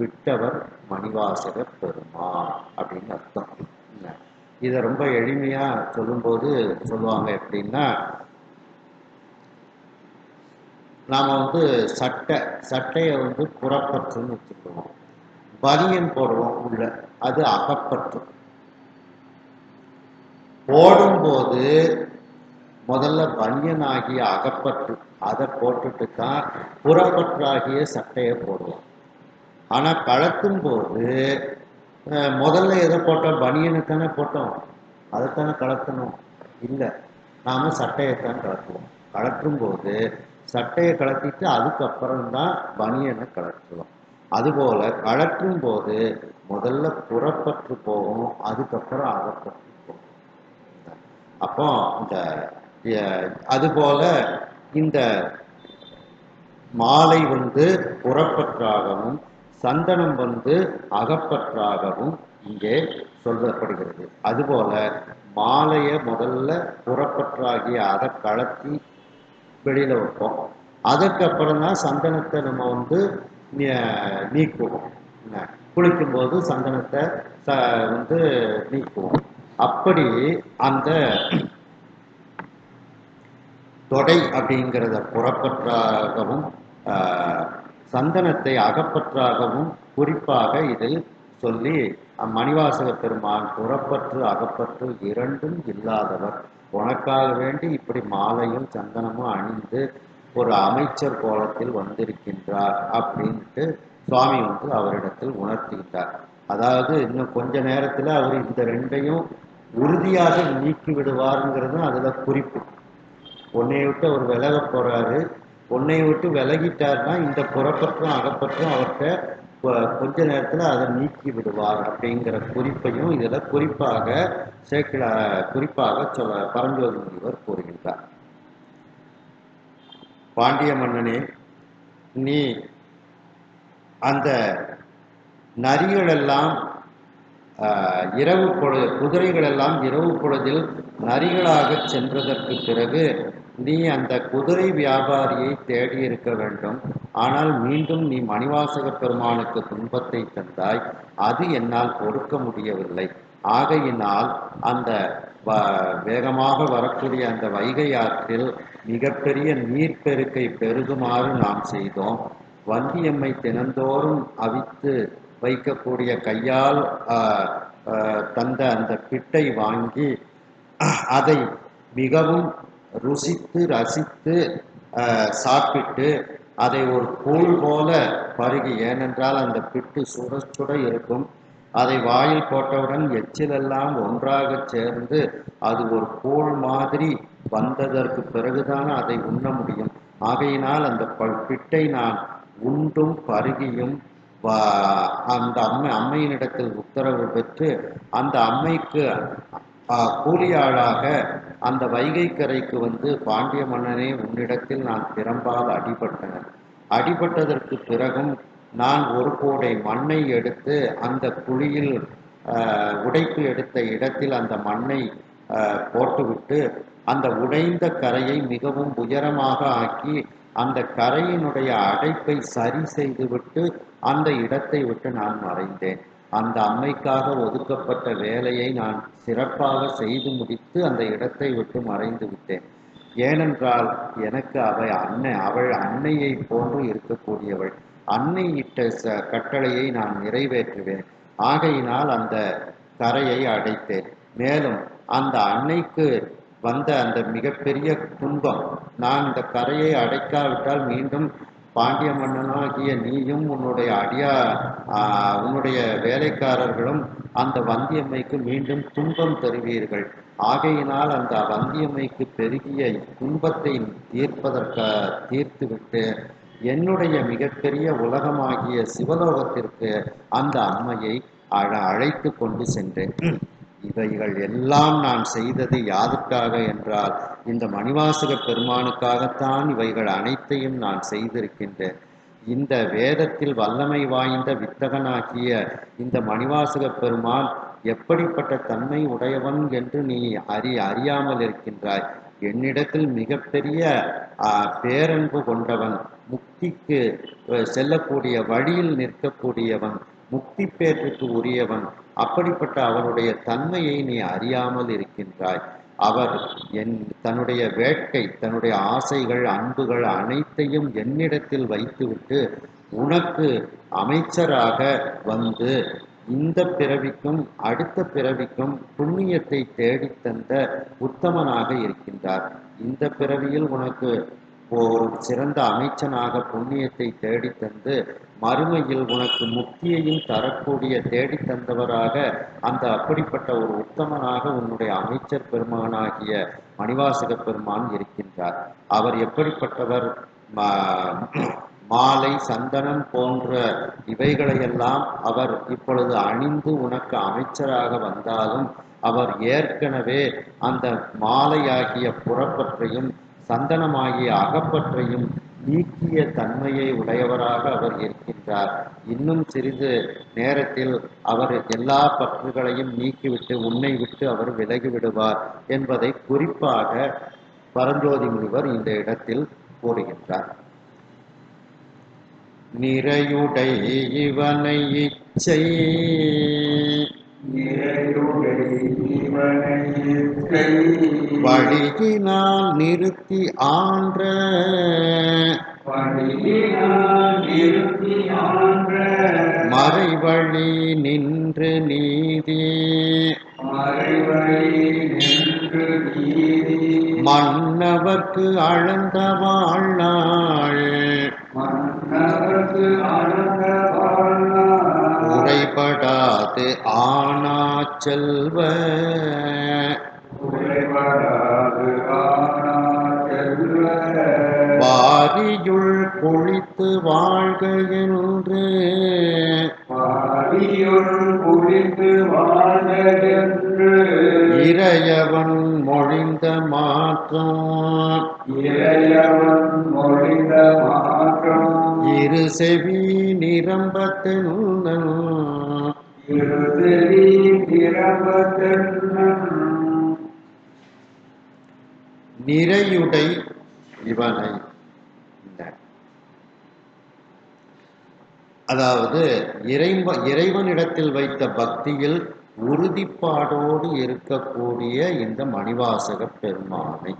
விட்டவர் மணிவாசக பெருமான் அப்படின்னு அர்த்தம். இதை ரொம்ப எளிமையா சொல்லும்போது சொல்லுவாங்க எப்படின்னா, நாம வந்து சட்டையை வந்து புறப்பற்றுன்னு வச்சுக்குவோம், பனியன் போடுவோம் உள்ள, அது அகப்பற்று. போடும்போது முதல்ல பனியன் ஆகிய அகப்பற்று அதை போட்டுட்டு தான் புறப்பற்றாகிய சட்டையை போடுவோம். ஆனா கழட்டும் போது முதல்ல எதை போட்டோம்? பனியனைத்தானே போட்டோம், அதைத்தானே கலத்தணும்? இல்லை, நாம சட்டையைத்தான் கலத்துவோம். கலற்றும் போது சட்டையை கலத்திட்டு அதுக்கப்புறம்தான் பனியனை கலற்றுவோம். அதுபோல கலற்றும் போது முதல்ல புறப்பற்று போகும், அதுக்கப்புறம் அகப்பற்று போகும். அப்போ இந்த அதுபோல இந்த மாலை வந்து புறப்பற்றாகவும் சந்தனம் வந்து அகப்பற்றாகவும் இங்கே சொல்லப்படுகிறது. அதுபோல மாலையை முதல்ல புறப்பற்றாகிய அதை கலத்தி வெளியில வைப்போம், அதுக்கப்புறம் தான் சந்தனத்தை நம்ம வந்து நீக்குவோம். குளிக்கும்போது சந்தனத்தை வந்து நீக்குவோம். அப்படி அந்த தொடை அப்படிங்கிறத புறப்பற்றாகவும் சந்தனத்தை அகப்பற்றாகவும் குறிப்பாக இதில் சொல்லி மணிவாசக பெருமான் புறப்பற்று அகப்பற்று இரண்டும் இல்லாதவர், உனக்காக வேண்டி இப்படி மாலையும் சந்தனமும் அணிந்து ஒரு அமைச்சர் கோலத்தில் வந்திருக்கின்றார் அப்படின்ட்டு சுவாமி வந்து அவரிடத்தில் உணர்த்துகின்றார். அதாவது இன்னும் கொஞ்ச நேரத்தில் அவர் இந்த ரெண்டையும் உறுதியாக நீக்கி விடுவாருங்கிறது அதுல குறிப்பு. உன்னை விட்டு அவர் விலக போறாரு, உன்னை விட்டு விலகிட்டார்னா இந்த புறப்பற்றும் அகப்பற்றும் அவர்கிட்ட கொஞ்ச நேரத்தில் அதை நீக்கி விடுவார் அப்படிங்கிற குறிப்பையும் இதில் குறிப்பாக பரஞ்சோதி முனிவர் கூறுகின்றார். பாண்டிய மன்னனே, நீ அந்த நரிகளெல்லாம் இரவு பொழுது குதிரைகளெல்லாம் இரவு பொழுதில் நரிகளாக சென்றதற்கு பிறகு நீ அந்த குதிரை வியாபாரியை தேடி இருக்க வேண்டும். ஆனால் மீண்டும் நீ மணிவாசக பெருமானுக்கு துன்பத்தை தந்தாய். அது என்னால் பொறுக்க முடியவில்லை. ஆகையினால் அந்த வேகமாக வரக்கூடிய அந்த வைகை ஆற்றில் மிகப்பெரிய நீர்ப்பெருக்கை பெருகுமாறு நாம் செய்தோம். வந்தியம்மை தினந்தோறும் அவித்து வைக்கக்கூடிய கையால் தந்த அந்த பிட்டை வாங்கி அதை மிகவும் ருசித்து ரசித்து சாப்பிட்டு அதை ஒரு கூழ் போல பருகி, ஏனென்றால் அந்த பிட்டு சுட சுட இருக்கும், அதை வாயில் போட்டவுடன் எச்சிலெல்லாம் ஒன்றாக சேர்ந்து அது ஒரு கூழ் மாதிரி வந்ததற்கு பிறகுதான் அதை உண்ண முடியும். ஆகையினால் அந்த பிட்டை நான் உண்டும் பருகியும் அந்த அம்மையினிடத்தில் உத்தரவு பெற்று அந்த அம்மைக்கு கூலியாளாக அந்த வைகை கரைக்கு வந்து, பாண்டிய மன்னனே, உன்னிடத்தில் நான் திறம்பால் அடிபட்டனன். அடிபட்டதற்கு பிறகும் நான் ஒரு கூடை மண்ணை எடுத்து அந்த குழியில் உடைப்பு எடுத்த இடத்தில் அந்த மண்ணை போட்டுவிட்டு அந்த உடைந்த கரையை மிகவும் உயரமாக ஆக்கி அந்த கரையினுடைய அடைப்பை சரி செய்துவிட்டு அந்த இடத்தை விட்டு நான் மறைந்தேன். அந்த அம்மைக்காக ஒதுக்கப்பட்ட வேலையை நான் சிறப்பாக செய்து முடித்து அந்த இடத்தை விட்டு மறைந்து விட்டேன். ஏனென்றால் எனக்கு அவள் அன்னையை போன்று இருக்கக்கூடியவள். அன்னை இட்ட கட்டளையை நான் நிறைவேற்றுவேன். ஆகையினால் அந்த கரையை அடைத்தேன். மேலும் அந்த அன்னைக்கு வந்த அந்த மிகப்பெரிய துன்பம், நான் இந்த கரையை அடைக்காவிட்டால் மீண்டும் பாண்டிய மன்னனாகிய நீயும் உன்னுடைய வேலைக்காரர்களும் அந்த வந்தியம்மைக்கு மீண்டும் துன்பம் தருவீர்கள். ஆகையினால் அந்த வந்தியம்மைக்கு பெருகிய துன்பத்தை தீர்த்துவிட்டு என்னுடைய மிகப்பெரிய உலகமாகிய சிவலோகத்திற்கு அந்த அம்மையை அழைத்து கொண்டு சென்றேன். இவைகள் எல்லாம் நான் செய்தது யாருக்காக என்றால், இந்த மணிவாசக பெருமானுக்காகத்தான் இவைகள் அனைத்தையும் நான் செய்திருக்கின்றேன். இந்த வேதத்தில் வல்லமை வாய்ந்த வித்தகனாகிய இந்த மணிவாசக பெருமான் எப்படிப்பட்ட தன்மை உடையவன் என்று நீ அறியாமல் இருக்கின்றாய். என்னிடத்தில் மிகப்பெரிய பேரன்பு கொண்டவன், முக்திக்கு செல்லக்கூடிய வழியில் நிற்கக்கூடியவன், முக்தி பேற்றுக்கு உரியவன். அப்படிப்பட்ட அவருடைய தன்மையை நீ அறியாமல் இருக்கின்றாய். அவர் தன்னுடைய வேட்கை, தன்னுடைய ஆசைகள், அன்புகள் அனைத்தையும் என்னிடத்தில் வைத்துவிட்டு உனக்கு அமைச்சராக வந்து இந்த பிறவிக்கும் அடுத்த பிறவிக்கும் புண்ணியத்தை தேடித்தந்த உத்தமனாக இருக்கின்றார். இந்த பிறவியில் உனக்கு ஒரு சிறந்த அமைச்சனாக புண்ணியத்தை தேடித்தந்து மறுமையில் உனக்கு முக்தியையும் தரக்கூடிய தேடித்தந்தவராக அந்த அப்படிப்பட்ட ஒரு உத்தமனாக உன்னுடைய அமைச்சர் பெருமானாகிய மணிவாசக பெருமான் இருக்கின்றார். அவர் எப்படிப்பட்டவர்? மாலை, சந்தனம் போன்ற இவைகளையெல்லாம் அவர் இப்பொழுது அணிந்து உனக்கு அமைச்சராக வந்தாலும் அவர் ஏற்கனவே அந்த மாலையாகிய புறப்பற்றையும் சந்தனமாகிய அகப்பற்றையும் நீக்கிய தன்மையை உடையவராக அவர் இருக்கின்றார். இன்னும் சிறிது நேரத்தில் அவர் எல்லா பற்றுகளையும் நீக்கிவிட்டு உன்னை விட்டு அவர் விலகிவிடுவார் என்பதை குறிப்பாக பரஞ்சோதி முனிவர் இந்த இடத்தில் கூறுகின்றார். நிறையுடை இவனை இச்சை வழியினால் நிறுத்தி ஆன்ற மறைவழி நின்று நீதி மன்னவர்க்கு அளந்த வாழ்நாள் உரைபடாது ஆனா செல்வ வாரி பாரியுள் பொழித்து வாழ்க என்று பாரியுள் குளித்து வாழ்கென்று இறையவன் மொழிந்த மாற்றம் இறையவன் மொழிந்த மாற்றம் இரு செவி நிரம்பத்தெனும் இருதெரி நிரம்பத்தென்னும் நிறையுடை இவனை. அதாவது இறைவனிடத்தில் வைத்த பக்தியில் உறுதிப்பாடோடு இருக்கக்கூடிய இந்த மணிவாசக பெருமானை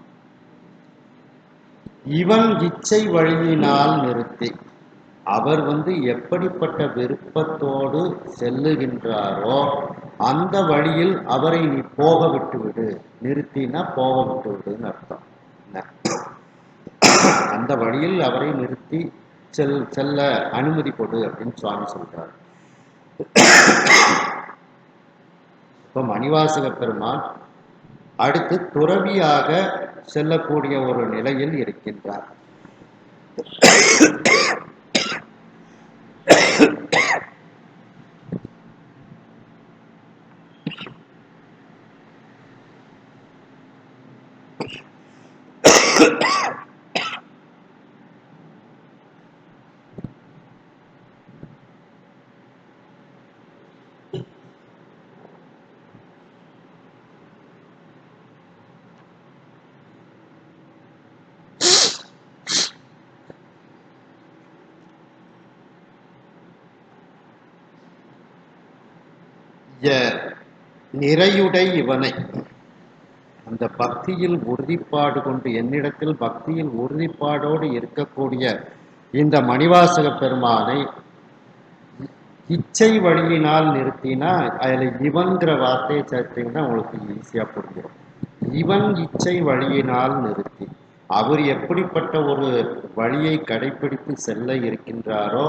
இவன் இச்சை வழியினால் நிறுத்தி, அவர் எப்படிப்பட்ட விருப்பத்தோடு செல்லுகின்றாரோ அந்த வழியில் அவரை நீ போக விட்டுவிடு. நிறுத்தினா போக விட்டு விடுன்னு அர்த்தம். அந்த வழியில் அவரை நிறுத்தி செல்ல அனுமதி கொடு அப்படின்னு சுவாமி சொல்றார். இப்ப மணிவாசக பெருமான் அடுத்து துறவியாக செல்லக்கூடிய ஒரு நிலையில் இருக்கின்றார். நிறையுடை இவனை, அந்த பக்தியில் உறுதிப்பாடு கொண்டு என்னிடத்தில் பக்தியில் உறுதிப்பாடோடு இருக்கக்கூடிய இந்த மணிவாசக பெருமானை இச்சை வழியினால் நிறுத்தினா, அதுல இவன்கிற வார்த்தையை சேர்த்தீங்கன்னா உங்களுக்கு ஈஸியா புரிஞ்சிடும். இவன் இச்சை வழியினால் நிறுத்தி, அவர் எப்படிப்பட்ட ஒரு வழியை கடைபிடித்து செல்ல இருக்கின்றாரோ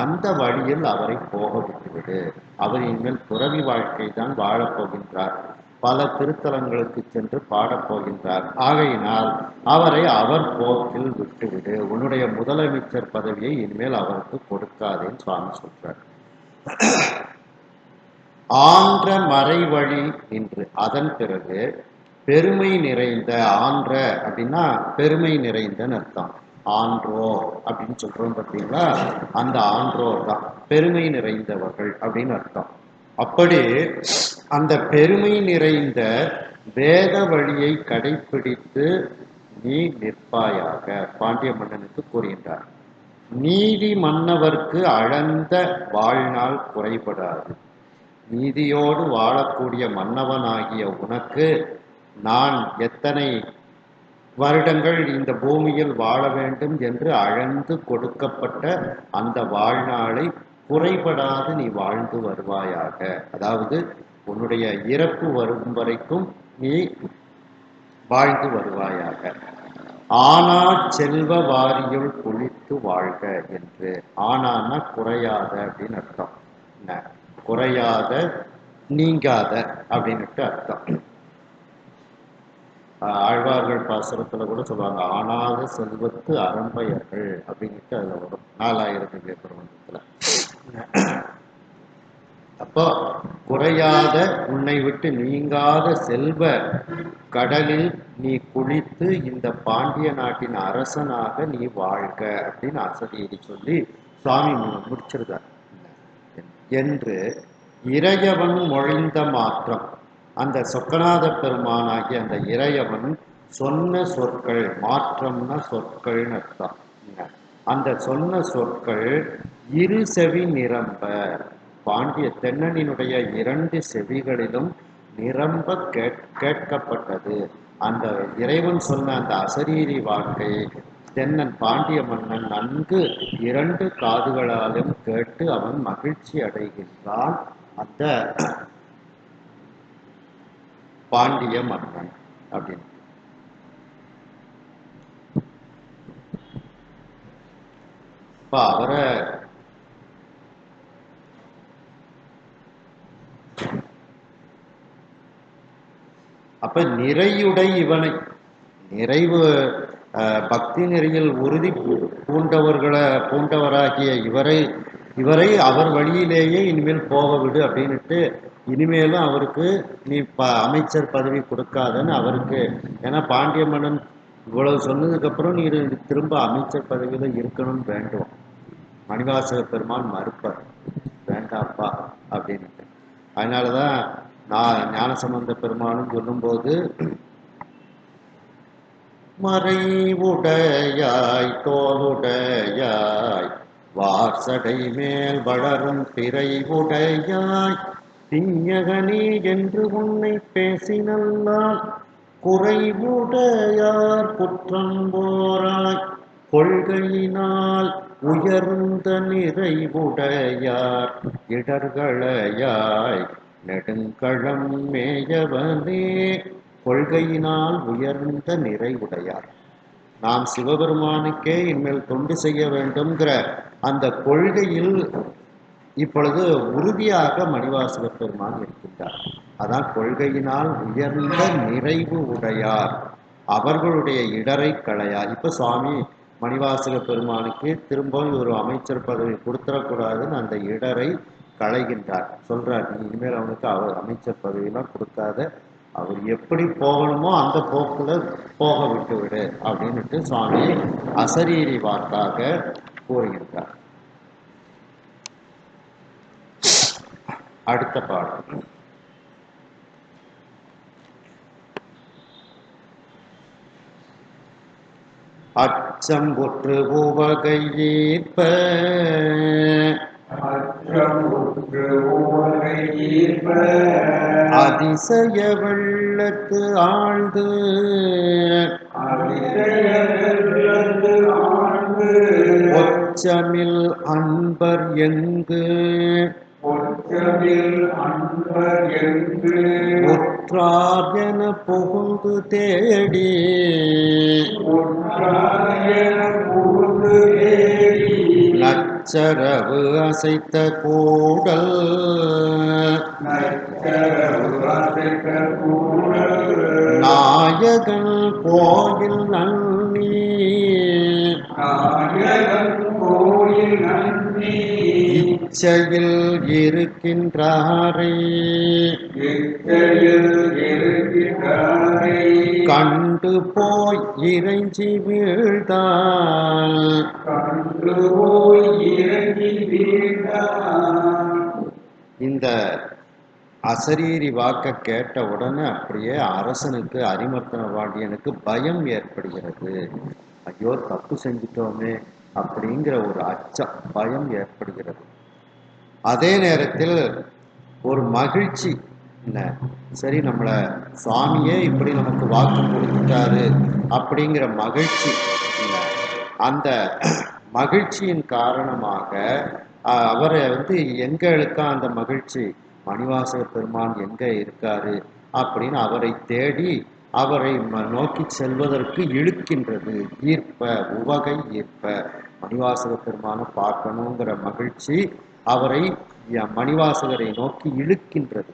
அந்த வழியில் அவரை போக விட்டுவிடு. அவர் இனிமேல் துறவி வாழ்க்கை தான் வாழப்போகின்றார். பல திருத்தலங்களுக்கு சென்று பாடப்போகின்றார். ஆகையினால் அவரை அவர் போக்கில் விட்டுவிடு. உன்னுடைய முதலமைச்சர் பதவியை இனிமேல் அவருக்கு கொடுக்காதேன்னு சுவாமி சொல்றார். ஆன்ற மறைவழி என்று அதன் பிறகு பெருமை நிறைந்த, ஆன்ற அப்படின்னா பெருமை நிறைந்தன்னு அர்த்தம். ஆன்றோ அப்படின்னு சொல்றோம் பார்த்தீங்களா, அந்த ஆன்றோர் தான் பெருமை நிறைந்தவர்கள் அப்படின்னு அர்த்தம். அப்படி அந்த பெருமை நிறைந்த வேத வழியை கடைபிடித்து நீ நிற்பாயாக பாண்டிய மன்னனுக்கு கூறுகின்றார். நீதி மன்னவர்க்கு அழந்த வாழ்நாள் குறைபடாது. நீதியோடு வாழக்கூடிய மன்னவனாகிய உனக்கு நான் எத்தனை வருடங்கள் இந்த பூமியில் வாழ வேண்டும் என்று அழந்து கொடுக்கப்பட்ட அந்த வாழ்நாளை குறைபடாது நீ வாழ்ந்து வருவாயாக. அதாவது உன்னுடைய இறப்பு வரும் வரைக்கும் நீ வாழ்ந்து வருவாயாக. ஆனா செல்வ வாரியுள் குளித்து வாழ்க என்று. ஆனான்னா குறையாத அப்படின்னு அர்த்தம். குறையாத, நீங்காத அப்படின்னுட்டு அர்த்தம். ஆழ்வார்கள் பாசுரத்துல கூட சொல்லுவாங்க, ஆனாத செல்வத்து அரம்பையர்கள் அப்படின்னுட்டு அதுல வரும் 4000 பிரபந்தத்துல. அப்போ குறையாத, உன்னை விட்டு நீங்காத செல்வ கடலில் நீ குளித்து இந்த பாண்டிய நாட்டின் அரசனாக நீ வாழ்க அப்படின்னு அசரீரி சொல்லி சுவாமி முடிச்சிருக்கார். என்று இறையவன் மொழிந்த மாற்றம், அந்த சொக்கநாத பெருமானாகிய அந்த இறையவன் சொன்ன சொற்கள், மாற்றம்னா சொற்கள்னு அர்த்தம். அந்த சொன்ன சொற்கள் இரு செவி நிரம்ப, பாண்டிய தென்னனினுடைய 2 செவிகளிலும் நிரம்ப கேட்கப்பட்டது. அந்த இறைவன் சொன்ன அந்த அசரீரி வாக்கை தென்னன் பாண்டிய மன்னன் நன்கு 2 காதுகளாலும் கேட்டு அவன் மகிழ்ச்சி அடைகின்றான். அந்த பாண்டிய மன்னன் அப்படின்னு. இப்ப அவரை அப்ப நிறையுடை இவனை, நிறைவு பக்தி நெறியில் உறுதி பூண்டவராகிய இவரை அவர் வழியிலேயே இனிமேல் போக விடு அப்படின்னுட்டு, இனிமேலும் அவருக்கு நீ அமைச்சர் பதவி கொடுக்காதன்னு அவருக்கு. ஏன்னா பாண்டிய மன்னன் இவ்வளவு சொன்னதுக்கப்புறம் நீ திரும்ப அமைச்சர் பதவியில இருக்கணும்னு வேண்டும். மணிவாசக பெருமான் மறுப்பார், வேண்டாப்பா அப்படின்ட்டு. அதனாலதான் நான் ஞானசம்பந்த பெருமானும் சொல்லும்போது, மறைவுடையாய் தோளுடையாய் வார்சடை மேல் வளரும் பிறை உடையாய் திஞ்ஞகனே என்று உன்னை பேசினல்லால் குறைவுடையார் குற்றம்போராய் கொள்கையினால் உயர்ந்த நிறைவுடையார் இடர்களையாய் நெடுங்களம் மேயவனே. கொள்கையினால் உயர்ந்த நிறைவுடையார். நாம் சிவபெருமானுக்கே இனிமேல் தொண்டு செய்ய வேண்டும்ங்கிற அந்த கொள்கையில் இப்பொழுது உறுதியாக மணிவாசக பெருமான் இருக்கின்றார். அதான் கொள்கையினால் உயர்ந்த நிறைவு உடையார், அவர்களுடைய இடரை களையார். இப்ப சுவாமி மணிவாசக பெருமானுக்கு திரும்பவும் ஒரு அமைச்சர் பதவி கொடுத்துடக்கூடாதுன்னு அந்த இடரை களைகின்றார். சொல்றார், நீ இனிமேல் அவனுக்கு அவர் அமைச்சர் பதவியெல்லாம் கொடுக்காத, அவர் எப்படி போகணுமோ அந்த போக்குல போக விட்டு விடு அப்படின்னுட்டு சுவாமி அசரீரி வாக்காக கூறுகின்றார். அடுத்த பாடல். அச்சம் ஒற்று உவகை ஏற்ப அதிசய வெள்ளத்து ஆழ்ந்து ஒச்சமில் அன்பர் எங்கு ஒற்றார் என புகுந்து தேடி நச்சரவு அசைத்த கூடல் நாயகன் கோயில் நன்னி இச்சையில் இருக்கின்றாரை கண்டு போய் இறைஞ்சி வீழ்ந்தான். இந்த அசரீரி வாக்க கேட்ட உடனே அப்படியே அரசனுக்கு, அரிமர்த்தன பாண்டியனுக்கு பயம் ஏற்படுகிறது. ஐயோ தப்பு செஞ்சிட்டோமே அப்படிங்கிற ஒரு அச்சம், பயம் ஏற்படுகிறது. அதே நேரத்தில் ஒரு மகிழ்ச்சி, சரி நம்மளை சுவாமியே இப்படி நமக்கு வாக்கு கொடுத்துட்டாரு அப்படிங்கிற மகிழ்ச்சி. அந்த மகிழ்ச்சியின் காரணமாக அவரை எங்க இழுக்கா அந்த மகிழ்ச்சி, மணிவாசக பெருமான் எங்க இருக்காரு அப்படின்னு அவரை தேடி அவரை நோக்கி செல்வதற்கு இழுக்கின்றது. ஈர்ப்ப, உவகை ஈர்ப்ப, மணிவாசக பெருமானை பார்க்கணுங்கிற மகிழ்ச்சி அவரை மணிவாசகரை நோக்கி இழுக்கின்றது.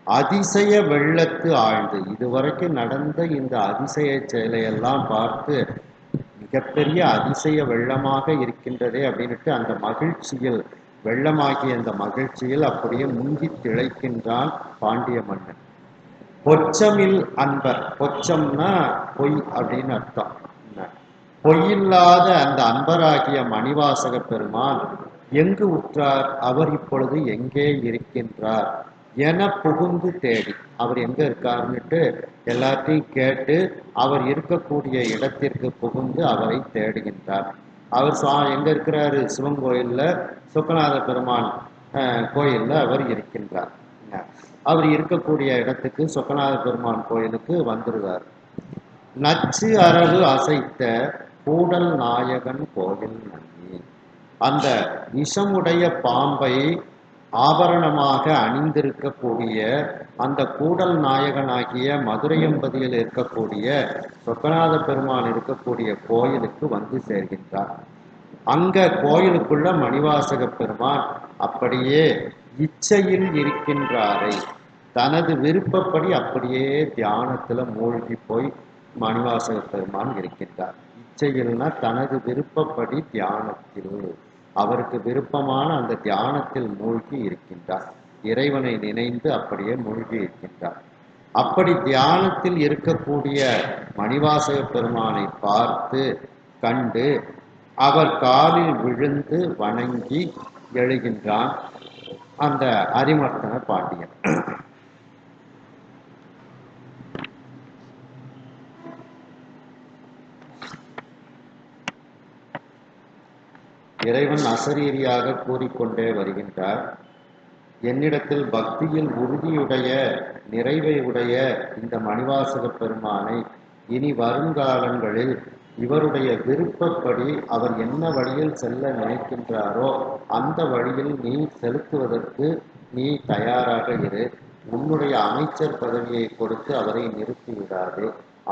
அதிசய வெள்ளத்து ஆழ்ந்து, இதுவரைக்கும் நடந்த இந்த அதிசய செயலையெல்லாம் பார்த்து மிகப்பெரிய அதிசய வெள்ளமாக இருக்கின்றதே அப்படின்ட்டு அந்த மகிழ்ச்சியில், வெள்ளமாகிய அந்த மகிழ்ச்சியில் அப்படியே முங்கி திளைக்கின்றான் பாண்டிய மன்னன். பொச்சமில் அன்பர், பொச்சம்னா பொய் அப்படின்னு அர்த்தம். பொய்யில்லாத அந்த அன்பராகிய மணிவாசக பெருமான் எங்கு உற்றார், அவர் இப்பொழுது எங்கே இருக்கின்றார் என புகுந்து தேடி, அவர் எங்க இருக்காருன்னுட்டு எல்லாத்தையும் கேட்டு அவர் இருக்கக்கூடிய இடத்திற்கு புகுந்து அவரை தேடுகின்றார். அவர் எங்க இருக்கிறாரு, சிவன் கோயில்ல சொக்கநாத பெருமான் கோயில்ல அவர் இருக்கின்றார். அவர் இருக்கக்கூடிய இடத்துக்கு, சொக்கநாத பெருமான் கோயிலுக்கு வந்துடுவார். நச்சு அரவு அசைத்த கூடல் நாயகன் கோயில் நன்னி, அந்த விஷமுடைய பாம்பை ஆபரணமாக அணிந்திருக்கக்கூடிய அந்த கூடல் நாயகனாகிய மதுரையம்பதியில் இருக்கக்கூடிய சொக்கநாத பெருமான் இருக்கக்கூடிய கோயிலுக்கு வந்து சேர்கின்றார். அங்க கோயிலுக்குள்ள மணிவாசக பெருமான் அப்படியே இச்சையில் இருக்கின்றாரை, தனது விருப்பப்படி அப்படியே தியானத்துல மூழ்கி போய் மணிவாசக பெருமான் இருக்கின்றார். இச்சையில்னா தனது விருப்பப்படி தியானத்தில், அவருக்கு விருப்பமான அந்த தியானத்தில் மூழ்கி இருக்கின்றார். இறைவனை நினைந்து அப்படியே மூழ்கி இருக்கின்றார். அப்படி தியானத்தில் இருக்கக்கூடிய மணிவாசக பெருமானை பார்த்து கண்டு அவர் காலில் விழுந்து வணங்கி எழுகின்றான் அந்த அரிமர்த்தன பாண்டியன். இறைவன் அசரீரியாக கூறிக்கொண்டே வருகின்றார். என்னிடத்தில் பக்தியில் உறுதியுடைய நிறைவை உடைய இந்த மணிவாசக பெருமானை இனி வருங்காலங்களில் இவருடைய விருப்பப்படி அவர் என்ன வழியில் செல்ல நினைக்கின்றாரோ அந்த வழியில் நீ செலுத்துவதற்கு நீ தயாராக இரு. உன்னுடைய அமைச்சர் பதவியை கொடுத்து அவரை நிறுத்திவிடாது.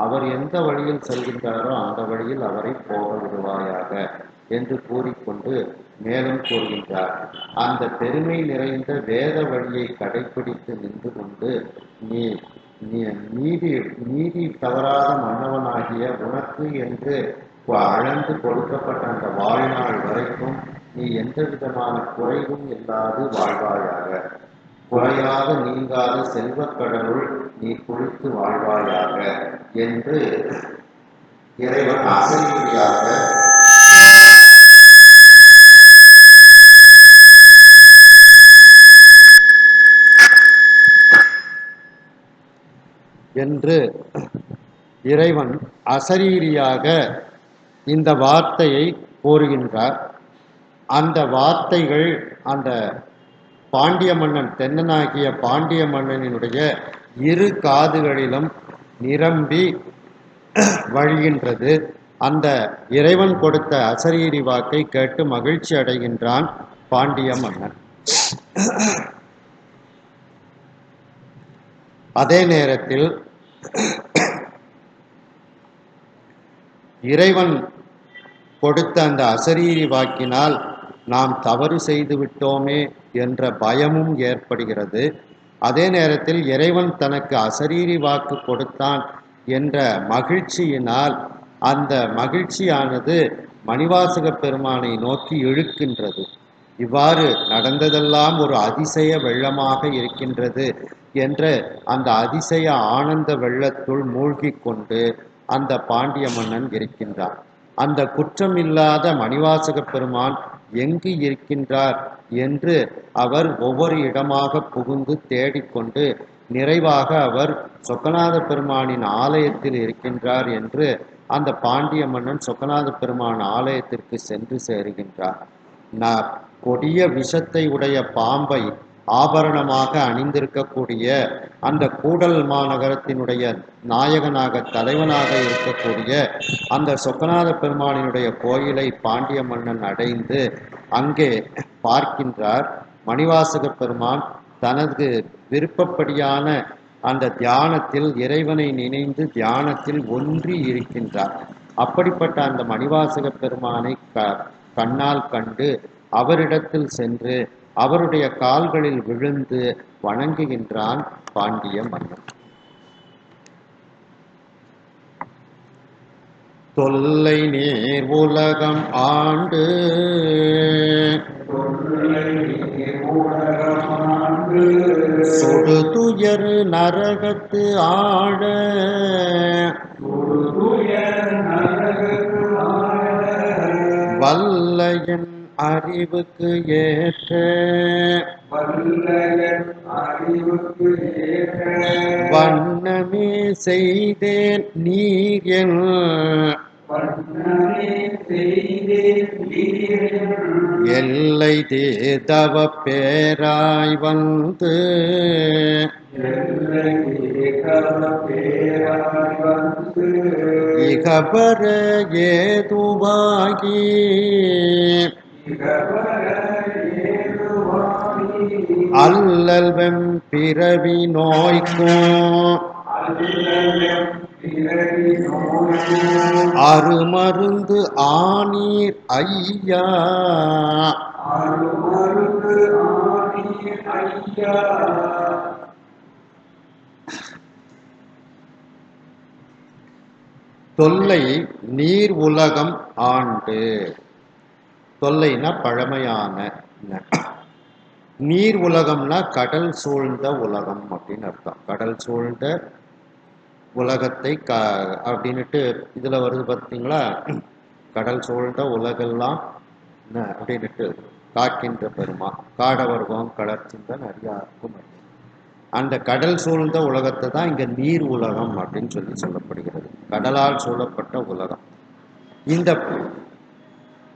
அவர் எந்த வழியில் செல்கின்றாரோ அந்த வழியில் அவரை போக விடுவாயாக என்று கூறிக்கொண்டு மேலும் கூறுகின்றார். அந்த பெருமை நிறைந்த வேத வழியை கடைபிடித்து நின்று கொண்டு நீ நீதி தவறாத மன்னவனாகிய உனக்கு என்று அளந்து கொடுக்கப்பட்ட அந்த வாழ்நாள் வரைக்கும் நீ எந்த விதமான குறைவும் இல்லாது வாழ்வாயாக. குறையாத நீங்காத செல்வக்கடலுள் நீ குளித்து வாழ்வாயாக என்று இறைவன் அசரீரியாக என்று இறைவன் அசரீரியாக இந்த வார்த்தையை கூறுகின்றார். அந்த வார்த்தைகள் அந்த பாண்டிய மன்னன், தென்னனாகிய பாண்டிய மன்னனினுடைய இரு காதுகளிலும் நிரம்பி வழிகின்றது. அந்த இறைவன் கொடுத்த அசரீரி வாக்கை கேட்டு மகிழ்ச்சி அடைகின்றான் பாண்டிய மன்னன். அதே நேரத்தில் இறைவன் கொடுத்த அந்த அசரீரி வாக்கினால் நாம் தவறு செய்து விட்டோமே என்ற பயமும் ஏற்படுகிறது. அதே நேரத்தில் இறைவன் தனக்கு அசரீரி வாக்கு கொடுத்தான் என்ற மகிழ்ச்சியினால் அந்த மகிழ்ச்சியானது மணிவாசக பெருமானை நோக்கி இழுக்கின்றது. இவ்வாறு நடந்ததெல்லாம் ஒரு அதிசய வெள்ளமாக இருக்கின்றது என்ற அந்த அதிசய ஆனந்த வெள்ளத்துள் மூழ்கி கொண்டு அந்த பாண்டிய மன்னன் இருக்கின்றான். அந்த குற்றமில்லாத மணிவாசக பெருமான் எங்கு இருக்கின்றார் என்று அவர் ஒவ்வொரு இடமாக புகுந்து தேடிக்கொண்டு நிறைவாக அவர் சொக்கநாத பெருமானின் ஆலயத்தில் இருக்கின்றார் என்று அந்த பாண்டிய மன்னன் சொக்கநாத பெருமான் ஆலயத்திற்கு சென்று சேருகின்றார். கொடிய விஷத்தை உடைய பாம்பை ஆபரணமாக அணிந்திருக்கக்கூடிய அந்த கூடல் மாநகரத்தினுடைய நாயகனாக தலைவனாக இருக்கக்கூடிய அந்த சொக்கநாத பெருமானினுடைய கோயிலை பாண்டிய மன்னன் அடைந்து அங்கே பார்க்கின்றார். மணிவாசக பெருமான் தனது விருப்பப்படியான அந்த தியானத்தில் இறைவனை நினைந்து தியானத்தில் ஒன்றி இருக்கின்றார். அப்படிப்பட்ட அந்த மணிவாசக பெருமானை கண்ணால் கண்டு அவரிடத்தில் சென்று அவருடைய கால்களில் விழுந்து வணங்குகின்றான் பாண்டிய மன்னன். தொல்லை நீர் உலகம் ஆண்டு சுடு துயர் நரகத்து ஆழ வல்லையன் அறிவுக்கு ஏற்ற வண்ணமே செய்தேன் நீர் என் எல்லை தேதவ பேராய் வந்து இகபர ஏதுவாகி அல்லல் வெம் பிறவி நோய்க்கும் அருமருந்து ஆனீர் ஐயா தொல்லை நீர் உலகம் ஆண்டு. தொல்லைனா பழமையான, நீர் உலகம்னா கடல் சூழ்ந்த உலகம் அப்படின்னு அர்த்தம். கடல் சூழ்ந்த உலகத்தை அப்படின்னுட்டு இதுல வருது பார்த்தீங்களா? கடல் சூழ்ந்த உலகெல்லாம் அப்படின்னுட்டு காக்கின்ற பெருமா காடவர்கம் கலர்ச்சிந்த நிறையாருக்கும் அந்த கடல் சூழ்ந்த உலகத்தை தான் இங்க நீர் உலகம் அப்படின்னு சொல்லப்படுகிறது. கடலால் சூழப்பட்ட உலகம். இந்த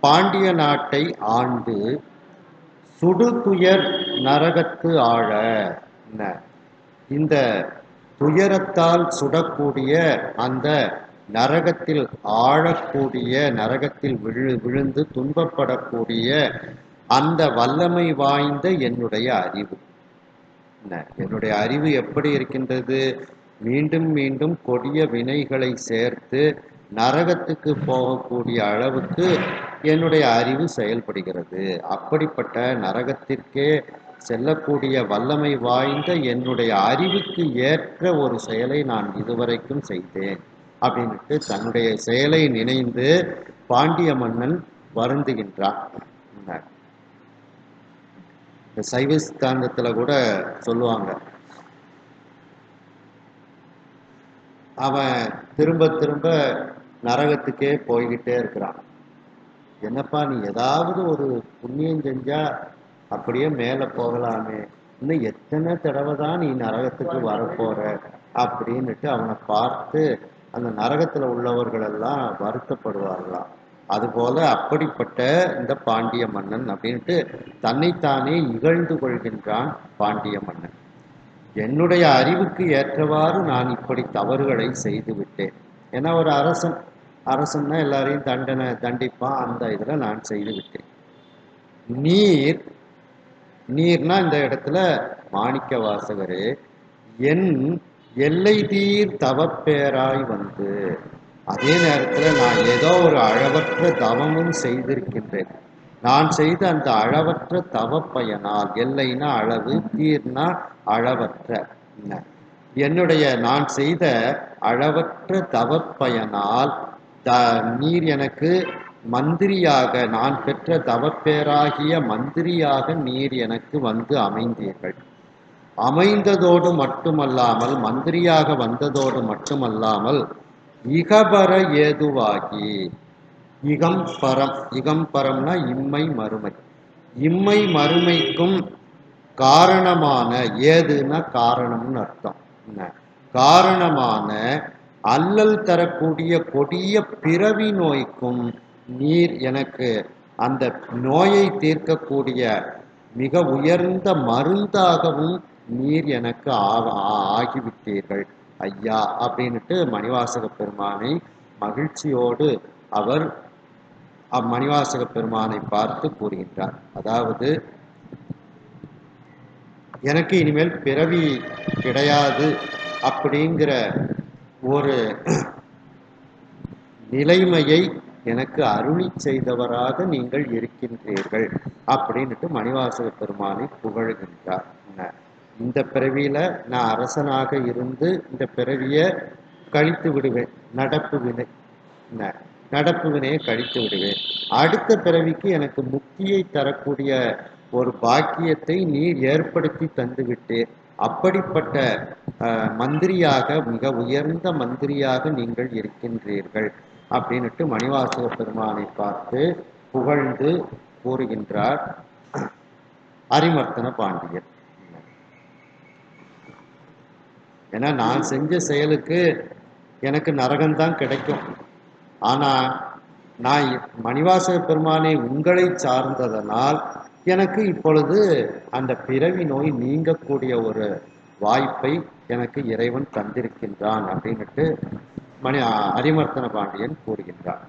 பாண்டிய நாட்டை ஆண்டு சுடுதுயர் நரகத்து ஆழ, இந்த துயரத்தால் சுடக்கூடிய அந்த நரகத்தில் ஆழக்கூடிய, நரகத்தில் விழுந்து துன்பப்படக்கூடிய அந்த வல்லமை வாய்ந்த என்னுடைய அறிவு. என்னுடைய அறிவு எப்படி இருக்கின்றது? மீண்டும் மீண்டும் கொடிய வினைகளை சேர்த்து நரகத்துக்கு போகக்கூடிய அளவுக்கு என்னுடைய அறிவு செயல்படுகிறது. அப்படிப்பட்ட நரகத்திற்கே செல்லக்கூடிய வல்லமை வாய்ந்த என்னுடைய அறிவுக்கு ஏற்ற ஒரு செயலை நான் இதுவரைக்கும் செய்தேன் அப்படின்ட்டு தன்னுடைய செயலை நினைந்து பாண்டிய மன்னன் வருந்துகின்றான். இந்த சைவ சித்தாந்தத்துல கூட சொல்லுவாங்க, அவன் திரும்ப திரும்ப நரகத்துக்கே போய்கிட்டே இருக்கிறான். என்னப்பா நீ ஏதாவது ஒரு புண்ணியம் செஞ்சா அப்படியே மேலே போகலாமே, இன்னும் எத்தனை தடவை தான் நீ நரகத்துக்கு வரப்போற அப்படின்னுட்டு அவனை பார்த்து அந்த நரகத்துல உள்ளவர்கள் எல்லாம் வருத்தப்படுவார்களாம். அதுபோல அப்படிப்பட்ட இந்த பாண்டிய மன்னன் அப்படின்ட்டு தன்னைத்தானே இகழ்ந்து கொள்கின்றான் பாண்டிய மன்னன். என்னுடைய அறிவுக்கு ஏற்றவாறு நான் இப்படி தவறுகளை செய்து விட்டேன். ஏன்னா ஒரு அரசன்னா எல்லாரையும் தண்டிப்பான். அந்த இதுல நான் செய்து விட்டேன். நீர்னா இந்த இடத்துல மாணிக்க வாசகரே, என் எல்லை தீர் தவப்பேராய் வந்து, அதே நேரத்துல நான் ஏதோ ஒரு அளவற்ற தவமும் செய்திருக்கின்றேன். நான் செய்த அந்த அளவற்ற தவ பயனால், எல்லைனா அளவு, தீர்னா அளவற்ற, என்னுடைய நான் செய்த அளவற்ற தவ பயனால் நீர் எனக்கு மந்திரியாக, நான் பெற்ற தவப்பேராகிய மந்திரியாக நீர் எனக்கு வந்து அமைந்தீர்கள். அமைந்ததோடு மட்டுமல்லாமல், மந்திரியாக வந்ததோடு மட்டுமல்லாமல், இகபர ஏதுவாகி, இகம்பரம்னா இம்மை மறுமை, இம்மை மறுமைக்கும் காரணமான, ஏதுன்னா காரணம்னு அர்த்தம், காரணமான அல்லல் தரக்கூடிய கொடிய பிறவி நோய்க்கும் நீர் எனக்கு அந்த நோயை தீர்க்கக்கூடிய மிக உயர்ந்த மருந்தாகவும் நீர் எனக்கு ஆகிவிட்டீர்கள் ஐயா அப்படின்னுட்டு மணிவாசக பெருமானை மகிழ்ச்சியோடு அவர் மணிவாசக பெருமானை பார்த்து கூறுகின்றார். அதாவது எனக்கு இனிமேல் பிறவி கிடையாது அப்படிங்கிற ஒரு நிலைமையை எனக்கு அருளி செய்தவராக நீங்கள் இருக்கின்றீர்கள் அப்படின்னுட்டு மணிவாசக பெருமானை புகழ்கின்றார். இந்த பிறவியில நான் அரசனாக இருந்து இந்த பிறவியை கழித்து விடுவேன், நடப்பு வினையை கழித்து விடுவேன். அடுத்த பிறவிக்கு எனக்கு முக்தியை தரக்கூடிய ஒரு பாக்கியத்தை நீர் ஏற்படுத்தி தந்துவிட்டேன். அப்படிப்பட்ட மந்திரியாக, மிக உயர்ந்த மந்திரியாக நீங்கள் இருக்கின்றீர்கள் அப்படின்னுட்டு மணிவாசக பெருமானை பார்த்து புகழ்ந்து கூறுகின்றார் அரிமர்த்தன பாண்டியன். ஏன்னா நான் செஞ்ச செயலுக்கு எனக்கு நரகம்தான் கிடைக்கும். ஆனா நான் மணிவாசக பெருமானை உங்களை சார்ந்ததனால் எனக்கு இப்பொழுது அந்த பிறவி நோய் நீங்கக்கூடிய ஒரு வாய்ப்பை எனக்கு இறைவன் தந்திருக்கின்றான் அப்படின்னுட்டு அரிமர்த்தன பாண்டியன் கூறுகின்றார்.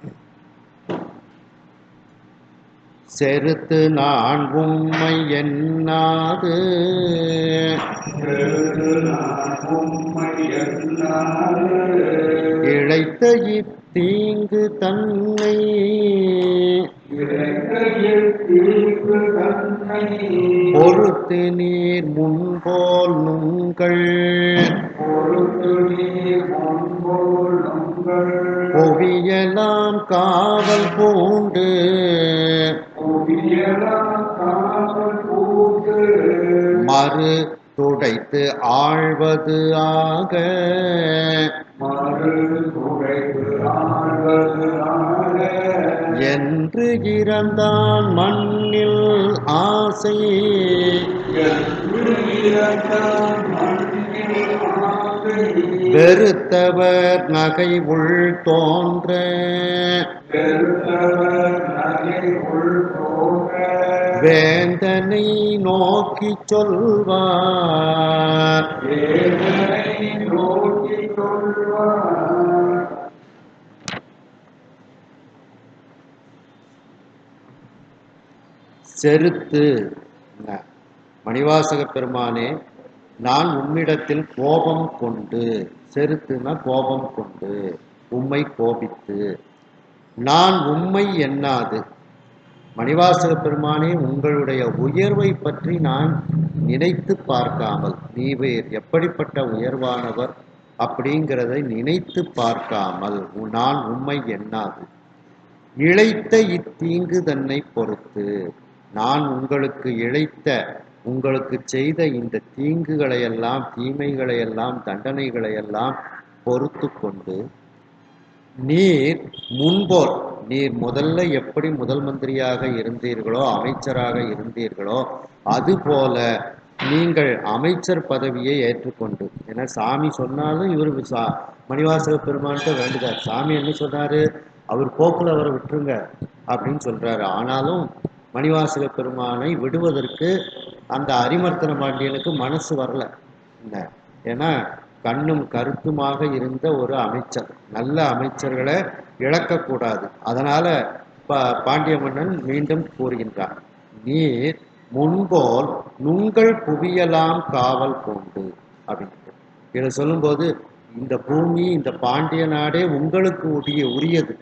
செருத்து நான் உம்மை எண்ணாது இழைத்த இத்தீங்கு தன்னை பொறுத்து நீர் முன்போல் நுங்கள் காவல் பூண்டு புவியலாம் காவல் பூண்டு மறு துடைத்து ஆழ்வது ஆக மறு துடைத்து ஆழ்வது ஆக என்று இறந்தான் மண்ணில் ஆசை என்று இறந்தான் மண்ணில் ஆசை வெறுத்தவர் நகை உள் தோன்ற வெறுத்தவர் நகை உள் தோன்ற வேந்தனை நோக்கி சொல்வார் வேதனை நோக்கி கொள்வார். செருத்து மணிவாசக பெருமானே, நான் உம்மிடத்தில் கோபம் கொண்டு, செருத்துனா கோபம் கொண்டு, உம்மை கோபித்து, நான் உம்மை எண்ணாது. மணிவாசக பெருமானே, உங்களுடைய உயர்வை பற்றி நான் நினைத்து பார்க்காமல், நீவேர் எப்படிப்பட்ட உயர்வானவர் அப்படிங்கிறதை நினைத்து பார்க்காமல் நான் உம்மை எண்ணாது. இழைத்த இத்தீங்கு தன்னை பொறுத்து, நான் உங்களுக்கு இழைத்த, உங்களுக்கு செய்த இந்த தீங்குகளையெல்லாம், தீமைகளையெல்லாம், தண்டனைகளையெல்லாம் பொறுத்து கொண்டு, நீர் முன்போர், நீர் முதல்ல எப்படி முதல் மந்திரியாக இருந்தீர்களோ, அமைச்சராக இருந்தீர்களோ, அதுபோல நீங்கள் அமைச்சர் பதவியை ஏற்றுக்கொண்டு, ஏன்னா சாமி சொன்னாலும் இவர் மணிவாசக பெருமான்கிட்ட வேண்டுதார். சாமி என்ன சொன்னாரு, அவர் போக்குல அவரை விட்டுருங்க அப்படின்னு சொல்றாரு. ஆனாலும் மணிவாசக பெருமானை விடுவதற்கு அந்த அரிமர்த்தன பாண்டியனுக்கு மனசு வரல. என்ன, ஏன்னா கண்ணும் கருத்துமாக இருந்த ஒரு அமைச்சர், நல்ல அமைச்சர்களை இழக்கக்கூடாது. அதனால பாண்டிய மன்னன் மீண்டும் கூறுகின்றான், நீர் முன்போல் நுங்கள் புவியலாம் காவல் கொண்டு அப்படின்ட்டு. இதை சொல்லும்போது, இந்த பூமி, இந்த பாண்டிய நாடே உங்களுக்கு உரியது,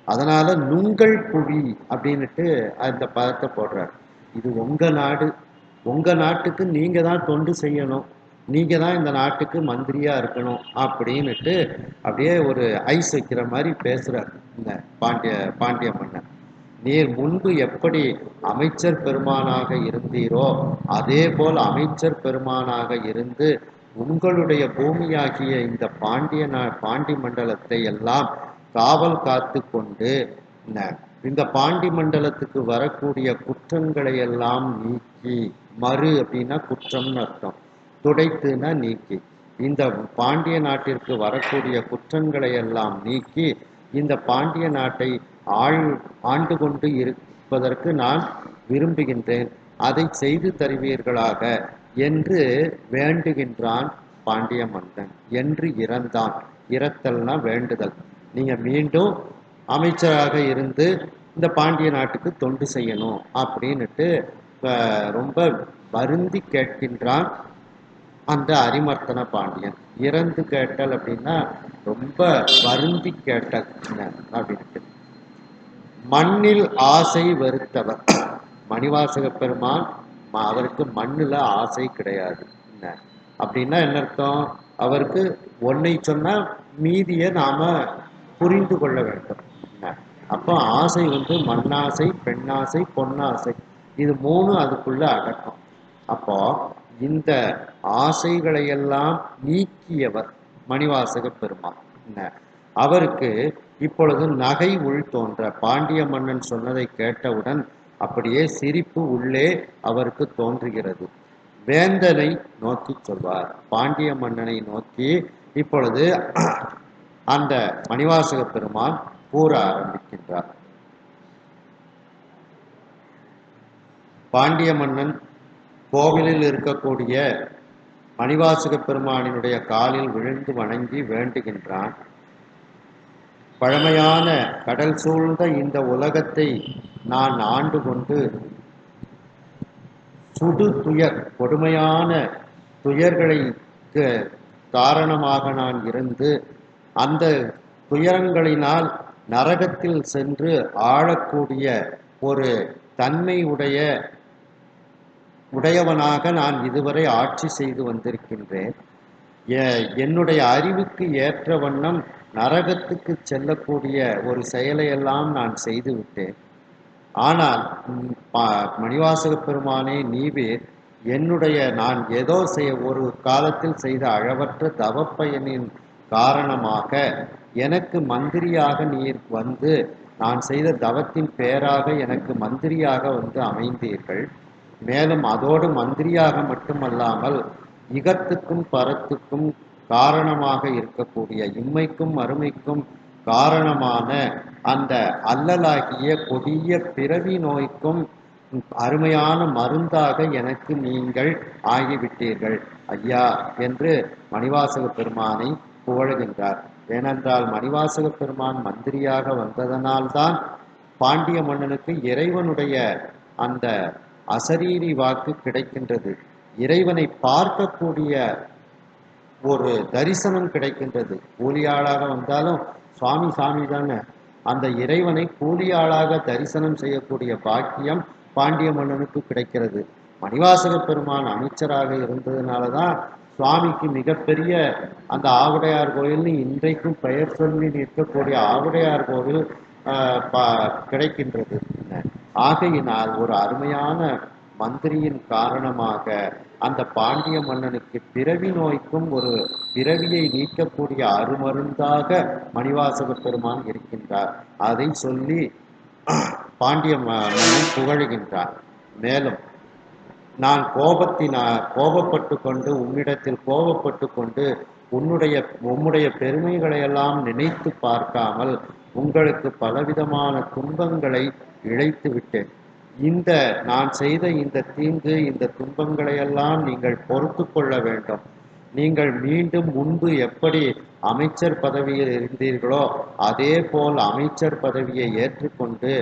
அதனால நுங்கள் புவி அப்படின்னுட்டு அந்த பதத்தை போடுறார். இது உங்க நாடு, உங்க நாட்டுக்கு நீங்க தான் தொண்டு செய்யணும், நீங்க தான் இந்த நாட்டுக்கு மந்திரியா இருக்கணும் அப்படின்னுட்டு அப்படியே ஒரு ஐஸ் வைக்கிற மாதிரி பேசுறார் இந்த பாண்டிய மன்னன். நீர் முன்பு எப்படி அமைச்சர் பெருமானாக இருந்தீரோ அதே போல் அமைச்சர் பெருமானாக இருந்து உங்களுடைய பூமியாகிய இந்த பாண்டி மண்டலத்தை எல்லாம் காவல் காத்து கொண்டு இந்த பாண்டி மண்டலத்துக்கு வரக்கூடிய குற்றங்களை எல்லாம் நீக்கி, மறு அப்படின்னா குற்றம்னு அர்த்தம், துடைத்துனா நீக்கி, இந்த பாண்டிய நாட்டிற்கு வரக்கூடிய குற்றங்களை எல்லாம் நீக்கி இந்த பாண்டிய நாட்டை ஆண்டு கொண்டு இருப்பதற்கு நான் விரும்புகின்றேன், அதை செய்து தருவீர்களாக என்று வேண்டுகின்றான் பாண்டிய மன்னன். என்று இறந்தான், இறத்தல்னா வேண்டுதல், நீங்க மீண்டும் அமைச்சராக இருந்து இந்த பாண்டிய நாட்டுக்கு தொண்டு செய்யணும் அப்படின்னுட்டு ரொம்ப வருந்தி கேட்கின்றான் அந்த அரிமர்த்தன பாண்டியன். இறந்து கேட்டல் அப்படின்னா ரொம்ப வருந்தி கேட்டல் அப்படின்ட்டு. மண்ணில் ஆசை வெறுத்தவர் மணிவாசக பெருமான், அவருக்கு மண்ணுல ஆசை கிடையாது. அப்படின்னா என்ன அர்த்தம், அவருக்கு ஒன்னை சொன்னா மீதியை நாம புரிந்து கொள்ள வேண்டும். அப்போ ஆசை மண்ணாசை, பெண்ணாசை, பொன்னாசை, இது மூணு அதுக்குள்ள அடக்கம். அப்போ இந்த ஆசைகளையெல்லாம் நீக்கியவர் மணிவாசக பெருமான். அவருக்கு இப்பொழுது நகை உள் தோன்ற, பாண்டிய மன்னன் சொன்னதை கேட்டவுடன் அப்படியே சிரிப்பு உள்ளே அவருக்கு தோன்றுகிறது. வேந்தனை நோக்கி சொல்வார், பாண்டிய மன்னனை நோக்கி இப்பொழுது அந்த மணிவாசக பெருமான் கூற ஆரம்பிக்கின்றார். பாண்டிய மன்னன் கோவிலில் இருக்கக்கூடிய மணிவாசக பெருமானினுடைய காலில் விழுந்து வணங்கி வேண்டுகின்றான். பழமையான கடல் சூழ்ந்த இந்த உலகத்தை நான் ஆண்டு கொண்டு சுடு துயர், கொடுமையான துயர்களுக்கு காரணமாக நான் இருந்து அந்த துயரங்களினால் நரகத்தில் சென்று ஆளக்கூடிய ஒரு தன்மை உடையவனாக நான் இதுவரை ஆட்சி செய்து வந்திருக்கின்றேன். என்னுடைய அறிவுக்கு ஏற்ற வண்ணம் நரகத்துக்கு செல்லக்கூடிய ஒரு செயலையெல்லாம் நான் செய்து விட்டேன். ஆனால் மணிவாசக பெருமானே நீவீர் என்னுடைய நான் ஏதோ ஒரு காலத்தில் செய்த அளவற்ற தவப்பயனின் காரணமாக எனக்கு மந்திரியாக நீர் வந்து நான் செய்த தவத்தின் பேராக எனக்கு மந்திரியாக வந்து அமைந்தீர்கள். மேலும் அதோடு மந்திரியாக மட்டுமல்லாமல் இகத்துக்கும் பரத்துக்கும் காரணமாக இருக்கக்கூடிய இம்மைக்கும் மறுமைக்கும் காரணமான அந்த அல்லலாகிய கொடிய பிறவி நோய்க்கும் அருமையான மருந்தாக எனக்கு நீங்கள் ஆகிவிட்டீர்கள் ஐயா என்று மணிவாசக பெருமானை புகழ்கின்றார். ஏனென்றால் மணிவாசக பெருமான் மந்திரியாக வந்ததனால்தான் பாண்டிய மன்னனுக்கு இறைவனுடைய அந்த அசரீரி வாக்கு கிடைக்கின்றது. இறைவனை பார்க்கக்கூடிய ஒரு தரிசனம் கிடைக்கின்றது. கூலியாளாக வந்தாலும் சுவாமி சாமி தானே, அந்த இறைவனை கூலியாளாக தரிசனம் செய்யக்கூடிய பாக்கியம் பாண்டிய மன்னனுக்கு கிடைக்கிறது. மணிவாசக பெருமான் அமைச்சராக இருந்ததுனால தான் சுவாமிக்கு மிகப்பெரிய அந்த ஆவுடையார் கோயில்னு இன்றைக்கும் பெயர் சொல்லி நிற்கக்கூடிய ஆவுடையார் கோவில் கிடைக்கின்றது. ஆகையினால் ஒரு அருமையான மந்திரியின் காரணமாக அந்த பாண்டிய மன்னனுக்கு பிறவி நோய்க்கும் ஒரு பிறவியை நீக்கக்கூடிய அருமருந்தாக மணிவாசக பெருமான் இருக்கின்றார். அதை சொல்லி பாண்டிய மன்னன் புகழுகின்றார். மேலும் நான் கோபப்பட்டு கொண்டு உன்னிடத்தில் கோபப்பட்டு கொண்டு உம்முடைய பெருமைகளையெல்லாம் நினைத்து பார்க்காமல் உங்களுக்கு பலவிதமான துன்பங்களை இழைத்து விட்டேன். நான் செய்த இந்த தீங்கு இந்த துன்பங்களையெல்லாம் நீங்கள் பொறுத்து கொள்ள வேண்டும். நீங்கள் மீண்டும் முன்பு எப்படி அமைச்சர் பதவியில் இருந்தீர்களோ அதே போல் அமைச்சர் பதவியை ஏற்றுக்கொண்டு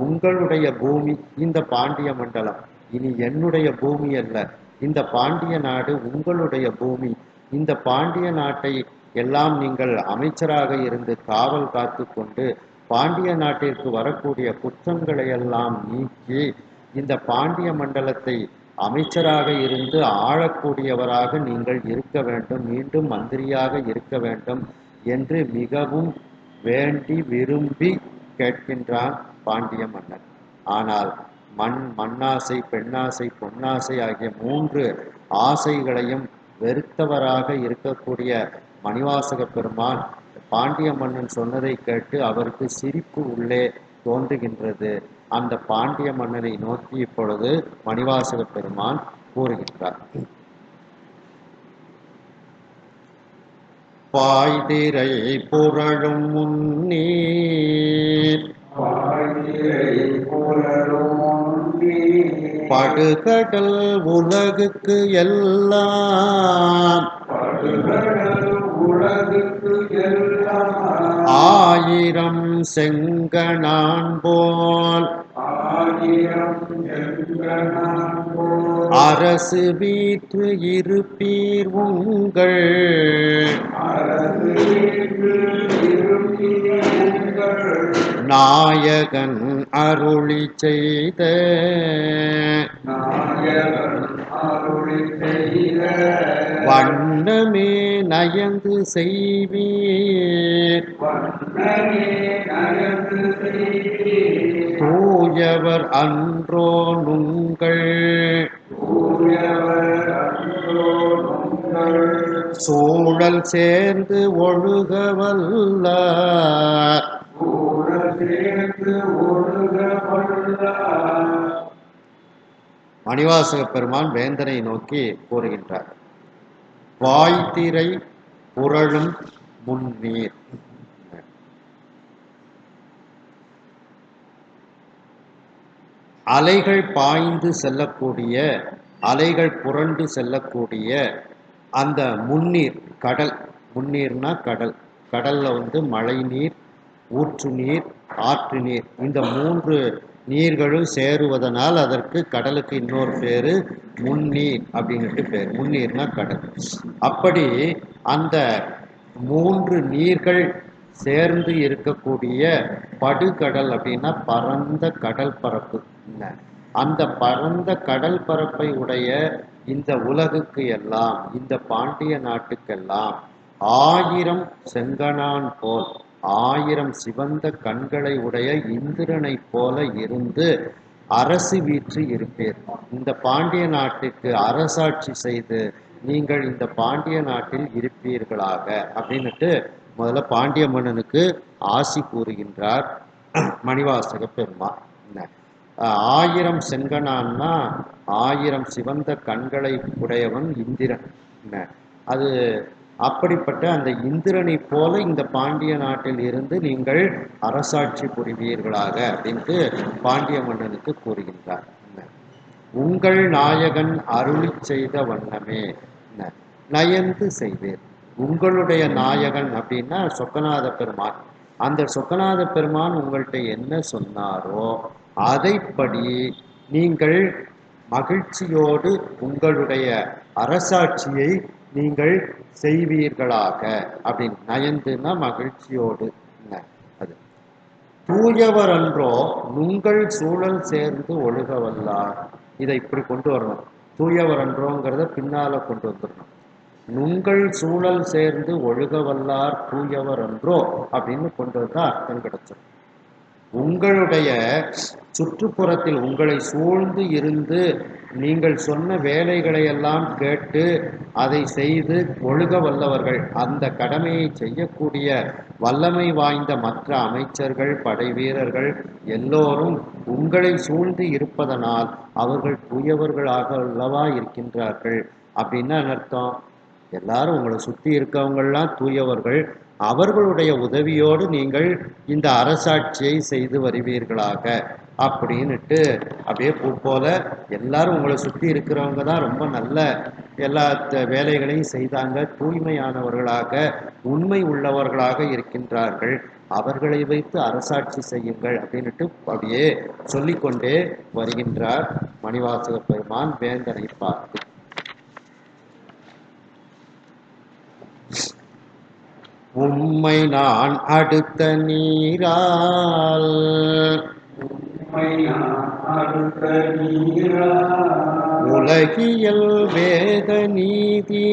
உங்களுடைய பூமி இந்த பாண்டிய மண்டலம் இனி என்னுடைய பூமி அல்ல, இந்த பாண்டிய நாடு உங்களுடைய பூமி. இந்த பாண்டிய நாட்டை எல்லாம் நீங்கள் அமைச்சராக இருந்து காவல் காத்து கொண்டு பாண்டிய நாட்டிற்கு வரக்கூடிய குற்றங்களை எல்லாம் நீக்கி இந்த பாண்டிய மண்டலத்தை அமைச்சராக இருந்து ஆளக்கூடியவராக நீங்கள் இருக்க வேண்டும், மீண்டும் மந்திரியாக இருக்க வேண்டும் என்று மிகவும் வேண்டி விரும்பி கேட்கின்றான் பாண்டிய மன்னன். ஆனால் மண்ணாசை, பெண்ணாசை, பொன்னாசை ஆகிய 3 ஆசைகளையும் வெறுத்தவராக இருக்கக்கூடிய மணிவாசக பெருமான் பாண்டிய மன்னன் சொன்னதை கேட்டு அவருக்கு சிரிப்பு உள்ளே தோன்றுகின்றது. அந்த பாண்டிய மன்னனை நோக்கி இப்பொழுது மணிவாசக பெருமான் கூறுகின்றார். பாய்திரை புரளும் முன்னீர் படுகடல் உலகுக்கு எல்லாம் ஆயிரம் செங்கணான் போல் அரசு வீற்று இருப்பீர் உங்கள் நாயகன் அருளி செய்த வண்ணமே நயந்து செய்வீர் தூயவர் அன்றோ நுங்கள் சூழல் சேர்ந்து ஒழுகவல்ல மணிவாசக பெருமான் வேந்தனை நோக்கி கூறுகின்றார். வாய்த்திரை புரளும் முன்னீர். அலைகள் பாய்ந்து செல்லக்கூடிய, அலைகள் புரண்டு செல்லக்கூடிய அந்த முன்னீர், கடல். முன்னீர்னா கடல். கடல்ல மழை நீர், ஊற்று நீர், ஆற்று நீர், இந்த 3 நீர்களும் சேருவதனால் அதற்கு கடலுக்கு இன்னொரு பேரு முன்னீர் அப்படின்ட்டு பேர். முன்னீர்னா கடல். அப்படி அந்த 3 நீர்கள் சேர்ந்து இருக்கக்கூடிய படுகடல் அப்படின்னா பரந்த கடல் பரப்பு. அந்த பரந்த கடல் பரப்பை உடைய இந்த உலகுக்கு எல்லாம், இந்த பாண்டிய நாட்டுக்கெல்லாம் ஆயிரம் செங்கணான் போல் 1000 சிவந்த கண்களை உடைய இந்திரனைப் போல இருந்து அரசு வீற்று இருப்பீர். இந்த பாண்டிய நாட்டுக்கு அரசாட்சி செய்து நீங்கள் இந்த பாண்டிய நாட்டில் இருப்பீர்களாக அப்படின்னுட்டு முதல்ல பாண்டிய மன்னனுக்கு ஆசி கூறுகின்றார் மணிவாசக பெருமாள். 1000 செங்கணான்னா 1000 சிவந்த கண்களை உடையவன் இந்திரன். அது அப்படிப்பட்ட அந்த இந்திரனை போல இந்த பாண்டிய நாட்டில் இருந்து நீங்கள் அரசாட்சி புரிவீர்களாக அப்படின்ட்டு பாண்டிய மன்னனுக்கு கூறுகின்றார். உங்கள் நாயகன் அருளி செய்த வண்ணமே நயந்து செய்வீர். உங்களுடைய நாயகன் அப்படின்னா சொக்கநாத பெருமான். அந்த சொக்கநாத பெருமான் உங்கள்கிட்ட என்ன சொன்னாரோ அதைப்படி நீங்கள் மகிழ்ச்சியோடு உங்களுடைய அரசாட்சியை நீங்கள் செய்வீர்களாக அப்படின்னு. நயந்துன்னா மகிழ்ச்சியோடு. அது தூயவர் அன்றோ நுங்கள் சூழல் சேர்ந்து ஒழுக வல்லார். இதை இப்படி கொண்டு வரணும். தூயவர் அன்றோங்கிறத பின்னால கொண்டு வந்துடணும். நுங்கள் சூழல் சேர்ந்து ஒழுக வல்லார் தூயவர் அன்றோ அப்படின்னு கொண்டு வந்தா அர்த்தம் கிடைச்சிடும். உங்களுடைய சுற்றுப்புறத்தில் உங்களை சூழ்ந்து இருந்து நீங்கள் சொன்ன வேலைகளை எல்லாம் கேட்டு அதை செய்து ஒழுக வல்லவர்கள், அந்த கடமையை செய்யக்கூடிய வல்லமை வாய்ந்த மற்ற அமைச்சர்கள் படை வீரர்கள் எல்லோரும் உங்களை சூழ்ந்து இருப்பதனால் அவர்கள் தூயவர்களாக அல்லவா இருக்கின்றார்கள். அப்படின்னா அர்த்தம் எல்லாரும் உங்களை சுற்றி இருக்கவங்கள்லாம் தூயவர்கள், அவர்களுடைய உதவியோடு நீங்கள் இந்த அரசாட்சியை செய்து வருவீர்களாக அப்படின்னுட்டு அப்படியே போல எல்லாரும் உங்களை சுற்றி இருக்கிறவங்க தான் ரொம்ப நல்ல எல்லா வேலைகளையும் செய்தாங்க, தூய்மையானவர்களாக உண்மை உள்ளவர்களாக இருக்கின்றார்கள், அவர்களை வைத்து அரசாட்சி செய்யுங்கள் அப்படின்னுட்டு அப்படியே சொல்லிக்கொண்டே வருகின்றார் மணிவாசக பெருமான் வேந்தனை பார்த்து. உம்மை நான் அடுத்த நீரால் உலகியல் வேத நீதி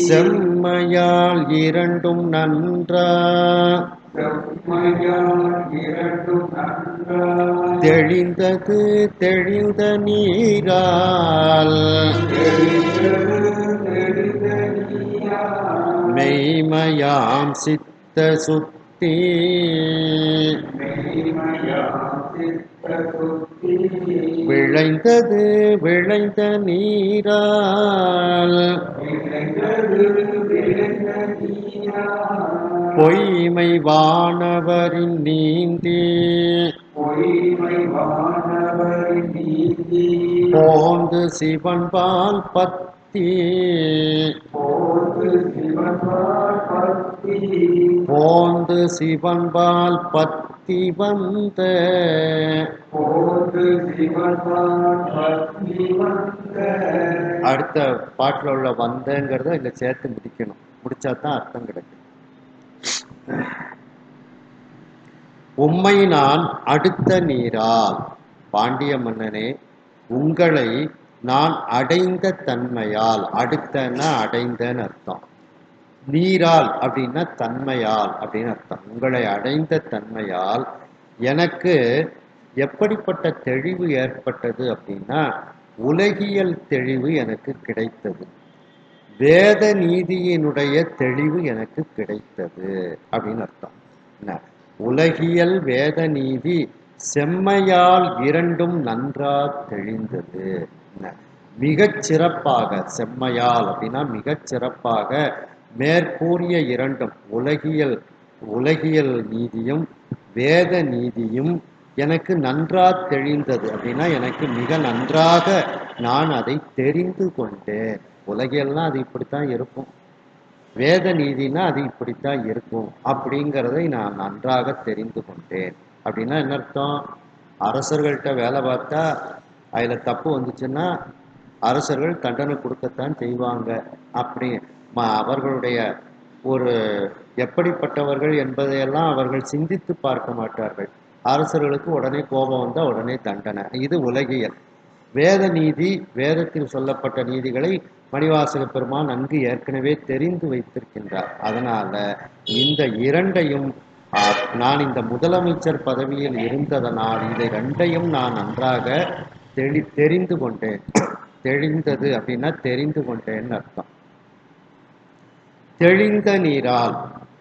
செம்மையால் இரண்டும் நன்றா தெளிந்தது தெளிந்த நீரால் மெய்மையாம் சித்த சுத்தி விளைந்தது விளைந்த நீரால் பொய்மை வானவரின் நீந்தி போந்து சிவன்பால் பத்தி போந்து சிவன்பால் பத்தி வந்த அடுத்த பாட்டில் உள்ள வந்தங்கிறத இங்க சேர்த்து முடிக்கணும். முடிச்சாதான் அர்த்தம் கிடைக்கும். உம்மை நான் அடுத்த நீரால், பாண்டிய மன்னனே உங்களை நான் அடைந்த தன்மையால், அடுத்தன்னா அடைந்தன்னு அர்த்தம், நீரால் அப்படின்னா தன்மையால் அப்படின்னு அர்த்தம். உங்களை அடைந்த தன்மையால் எனக்கு எப்படிப்பட்ட தெளிவு ஏற்பட்டது அப்படின்னா உலகியல் தெளிவு எனக்கு கிடைத்தது, வேத நீதியினுடைய தெளிவு எனக்கு கிடைத்தது அப்படின்னு அர்த்தம். என்ன உலகியல் வேத நீதி செம்மையால் இரண்டும் நன்றா தெளிந்தது. மிகச் சிறப்பாக, செம்மையால் அப்படின்னா மிகச் சிறப்பாக மேற்கூறிய இரண்டும் உலகியல் நீதியும் வேத நீதியும் எனக்கு நன்றா தெளிந்தது அப்படின்னா எனக்கு மிக நன்றாக நான் அதை தெரிந்து கொண்டேன். உலகியல்னா அது இப்படித்தான் இருக்கும், வேத நீதினா அது இப்படித்தான் இருக்கும் அப்படிங்கிறதை நான் நன்றாக தெரிந்து கொண்டேன். அப்படின்னா என்ன அர்த்தம்? அரசர்கள்ட்ட வேலை பார்த்தா அதில் தப்பு வந்துச்சுன்னா அரசர்கள் தண்டனை கொடுக்கத்தான் செய்வாங்க. அப்படி அவர்களுடைய ஒரு எப்படிப்பட்டவர்கள் என்பதையெல்லாம் அவர்கள் சிந்தித்து பார்க்க மாட்டார்கள். அரசர்களுக்கு உடனே கோபம் வந்தால் உடனே தண்டனை, இது உலகியல். வேத நீதி, வேதத்தில் சொல்லப்பட்ட நீதிகளை மணிவாசக பெருமான் நன்கு ஏற்கனவே தெரிந்து வைத்திருக்கின்றார். அதனால இந்த இரண்டையும் நான் இந்த முதலமைச்சர் பதவியில் இருந்ததனால் இதை ரெண்டையும் நான் நன்றாக தெரிந்து கொண்டேன். தெளிந்தது அப்படின்னா தெரிந்து கொண்டேன்னு அர்த்தம். தெளிந்த நீரால்,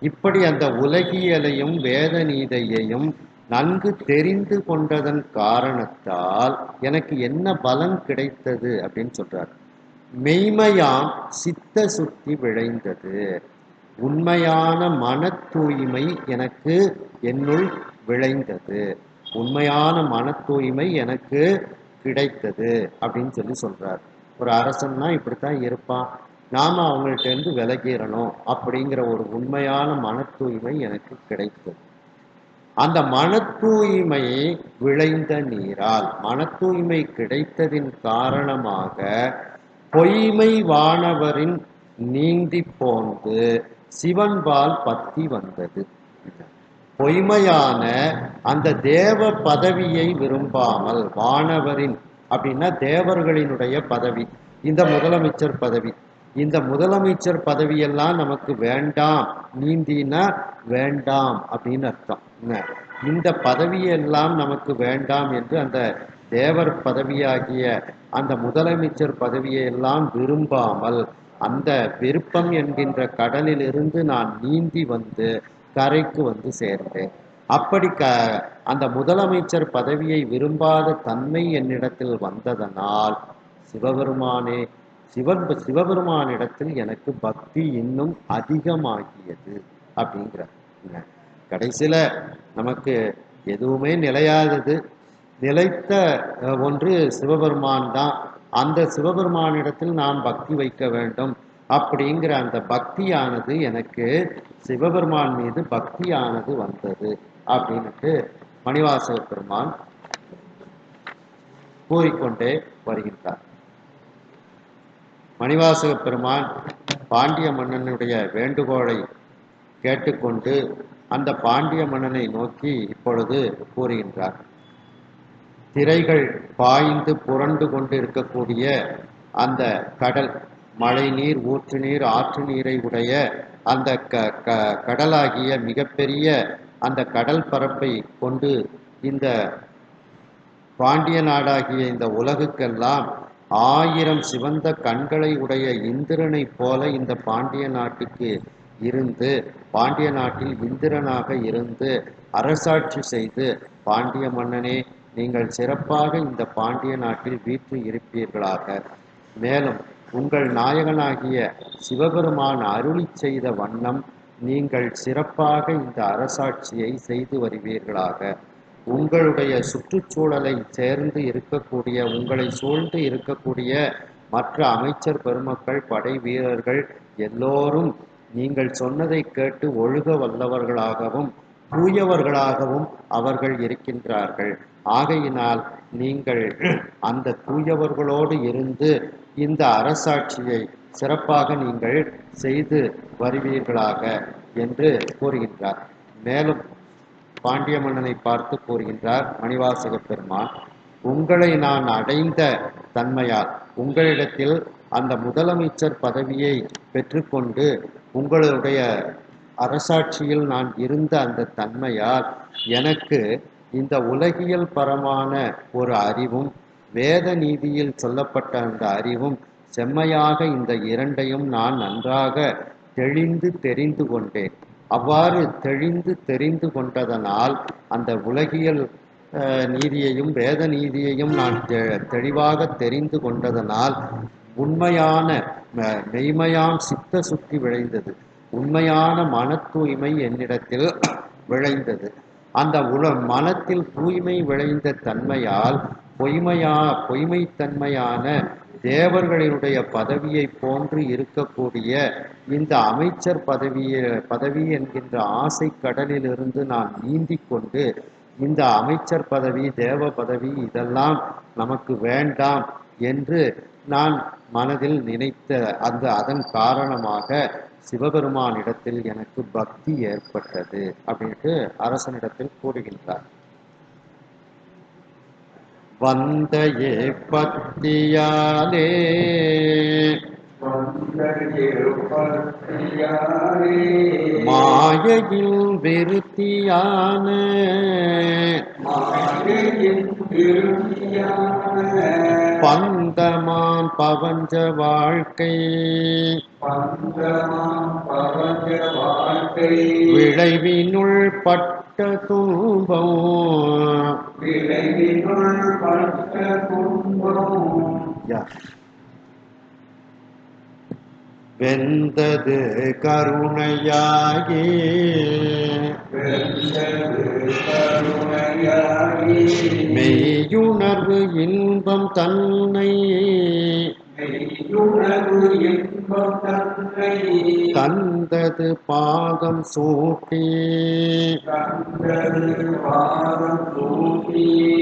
இப்படி அந்த உலகியலையும் வேத நீதியையும் நன்கு தெரிந்து கொண்டதன் காரணத்தால் எனக்கு என்ன பலன் கிடைத்தது அப்படின்னு சொல்றார். மெய்மையாம் சித்த சுத்தி விளைந்தது. உண்மையான மன தூய்மை எனக்கு என்னுள் விளைந்தது. உண்மையான மன தூய்மை எனக்கு கிடைத்தது அப்படின்னு சொல்றார். ஒரு அரசன்னா இப்படித்தான் இருப்பான், நாம அவங்கள்ட்ட இருந்து விலகிடணும் அப்படிங்கிற ஒரு உண்மையான மன தூய்மை எனக்கு கிடைத்தது. அந்த மன தூய்மை விளைந்த நீரால், மன தூய்மை கிடைத்ததின் காரணமாக பொய்மை வானவரின் நீந்தி போந்து சிவன்பால் பக்தி வந்தது. பொய்மையான அந்த தேவ பதவியை விரும்பாமல், வானவரின் அப்படின்னா தேவர்களினுடைய பதவி, இந்த முதலமைச்சர் பதவி, இந்த முதலமைச்சர் பதவியெல்லாம் நமக்கு வேண்டாம், நீந்தினா வேண்டாம் அப்படின்னு அர்த்தம். இந்த பதவியெல்லாம் நமக்கு வேண்டாம் என்று அந்த தேவர் பதவியாகிய அந்த முதலமைச்சர் பதவியை எல்லாம் விரும்பாமல் அந்த விருப்பம் என்கின்ற கடலிலிருந்து நான் நீந்தி வந்து கரைக்கு வந்து சேர்ந்தேன். அப்படி அந்த முதலமைச்சர் பதவியை விரும்பாத தன்மை என்னிடத்தில் வந்ததனால் சிவபெருமானே சிவபெருமானிடத்தில் எனக்கு பக்தி இன்னும் அதிகமாகியது அப்படிங்கிறார். கடைசியில நமக்கு எதுவுமே நிலையாதது, நிலைத்த ஒன்று சிவபெருமான் தான். அந்த சிவபெருமானிடத்தில் நாம் பக்தி வைக்க வேண்டும் அப்படிங்கிற அந்த பக்தியானது எனக்கு சிவபெருமான் மீது பக்தியானது வந்தது அப்படின்ட்டு மணிவாசக பெருமான் கூறிக்கொண்டே வருகின்றார். மணிவாசக பெருமான் பாண்டிய மன்னனுடைய வேண்டுகோளை கேட்டுக்கொண்டு அந்த பாண்டிய மன்னனை நோக்கி இப்பொழுது கூறுகின்றார். திரைகள் பாய்ந்து புரண்டு கொண்டு இருக்கக்கூடிய அந்த கடல், மழை நீர், ஊற்று நீர், ஆற்று நீரை உடைய அந்த கடலாகிய மிகப்பெரிய அந்த கடல் பரப்பை கொண்டு இந்த பாண்டிய நாடாகிய இந்த உலகுக்கெல்லாம் 1000 சிவந்த கண்களை உடைய இந்திரனை போல இந்த பாண்டிய நாட்டுக்கு இருந்து, பாண்டிய நாட்டில் இந்திரனாக இருந்து அரசாட்சி செய்து, பாண்டிய மன்னனே நீங்கள் சிறப்பாக இந்த பாண்டிய நாட்டில் வீற்று இருப்பீர்களாக, மேலும் உங்கள் நாயகனாகிய சிவபெருமான் அருளி செய்த வண்ணம் நீங்கள் சிறப்பாக இந்த அரசாட்சியை செய்து வருவீர்களாக, உங்களுடைய சுற்றுச்சூழலை சேர்ந்து இருக்கக்கூடிய, உங்களை சூழ்ந்து இருக்கக்கூடிய மற்ற அமைச்சர் பெருமக்கள், படை வீரர்கள் எல்லோரும் நீங்கள் சொன்னதை கேட்டு ஒழுக வல்லவர்களாகவும் தூயவர்களாகவும் அவர்கள் இருக்கின்றார்கள். ஆகையினால் நீங்கள் அந்த தூயவர்களோடு இருந்து இந்த அரசாட்சியை சிறப்பாக நீங்கள் செய்து வருவீர்களாக என்று கூறுகின்றார். மேலும் பாண்டிய மன்னனை பார்த்து கூறுகின்றார் மணிவாசக பெருமான், உங்களை நான் அடைந்த தன்மையால், உங்களிடத்தில் அந்த முதலமைச்சர் பதவியை பெற்றுக்கொண்டு உங்களுடைய அரசாட்சியில் நான் இருந்த அந்த தன்மையால் எனக்கு இந்த உலகியல் பரமான ஒரு அறிவும் வேத நீதியில் சொல்லப்பட்ட அந்த அறிவும் செம்மையாக இந்த இரண்டையும் நான் நன்றாக தெளிந்து தெரிந்து கொண்டேன். அவ்வாறு தெளிந்து தெரிந்து கொண்டதனால் அந்த உலகியல் நீதியையும் வேத நீதியையும் நான் தெளிவாக தெரிந்து கொண்டதனால் உண்மையான மெய்மையாம் சித்த சுத்தி விளைந்தது. உண்மையான மன தூய்மை என்னிடத்தில் விளைந்தது. அந்த மனத்தில் தூய்மை விளைந்த தன்மையால் பொய்மைத்தன்மையான தேவர்களினுடைய பதவியை போன்று இருக்கக்கூடிய இந்த அமைச்சர் பதவி என்கின்ற ஆசை கடலிலிருந்து நான் நீந்தி கொண்டு இந்த அமைச்சர் பதவி, தேவ பதவி இதெல்லாம் நமக்கு வேண்டாம் என்று நான் மனதில் நினைத்த அதன் காரணமாக சிவபெருமானிடத்தில் எனக்கு பக்தி ஏற்பட்டது அப்படின்ட்டு அரசனிடத்தில் கூறுகின்றார். வந்த ஏப்பத்தியாலே மாயையில் விருத்தியான பந்தமாம் பவஞ்ச வாழ்க்கை விளைவினுள் பட்ட துன்பம் யா. வெந்தது கருணையாகி மெய்யுணர்வு இன்பம் தன்னை தந்தது பாதம் சூட்டி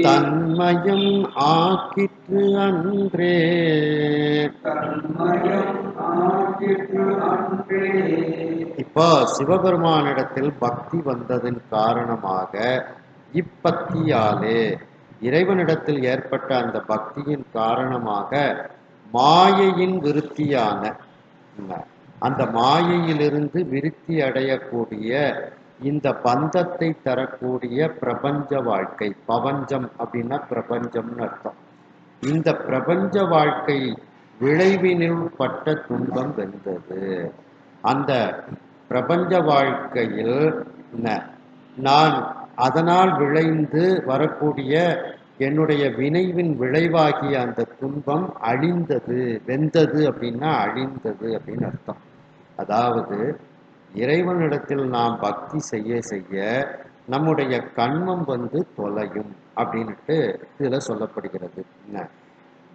தன்மயம் ஆக்கிற்று அன்றே. இப்போ சிவபெருமானிடத்தில் பக்தி வந்ததன் காரணமாக இப்பத்தியாலே இறைவனிடத்தில் ஏற்பட்ட அந்த பக்தியின் காரணமாக மாயையின் விருத்தியான அந்த மாயையிலிருந்து விருத்தி அடையக்கூடிய இந்த பந்தத்தை தரக்கூடிய பிரபஞ்ச வாழ்க்கை, பவஞ்சம் அப்படின்னா பிரபஞ்சம்னு அர்த்தம். இந்த பிரபஞ்ச வாழ்க்கை விளைவினில் பட்ட துன்பம் வெந்தது. அந்த பிரபஞ்ச வாழ்க்கையில் நான் அதனால் விளைந்து வரக்கூடிய என்னுடைய வினைவின் விளைவாகிய அந்த துன்பம் அழிந்தது. வெந்தது அப்படின்னா அழிந்தது அப்படின்னு அர்த்தம். அதாவது இறைவனிடத்தில் நாம் பக்தி செய்ய செய்ய நம்முடைய கண்மம் தொலையும் அப்படின்ட்டு இதுல சொல்லப்படுகிறது.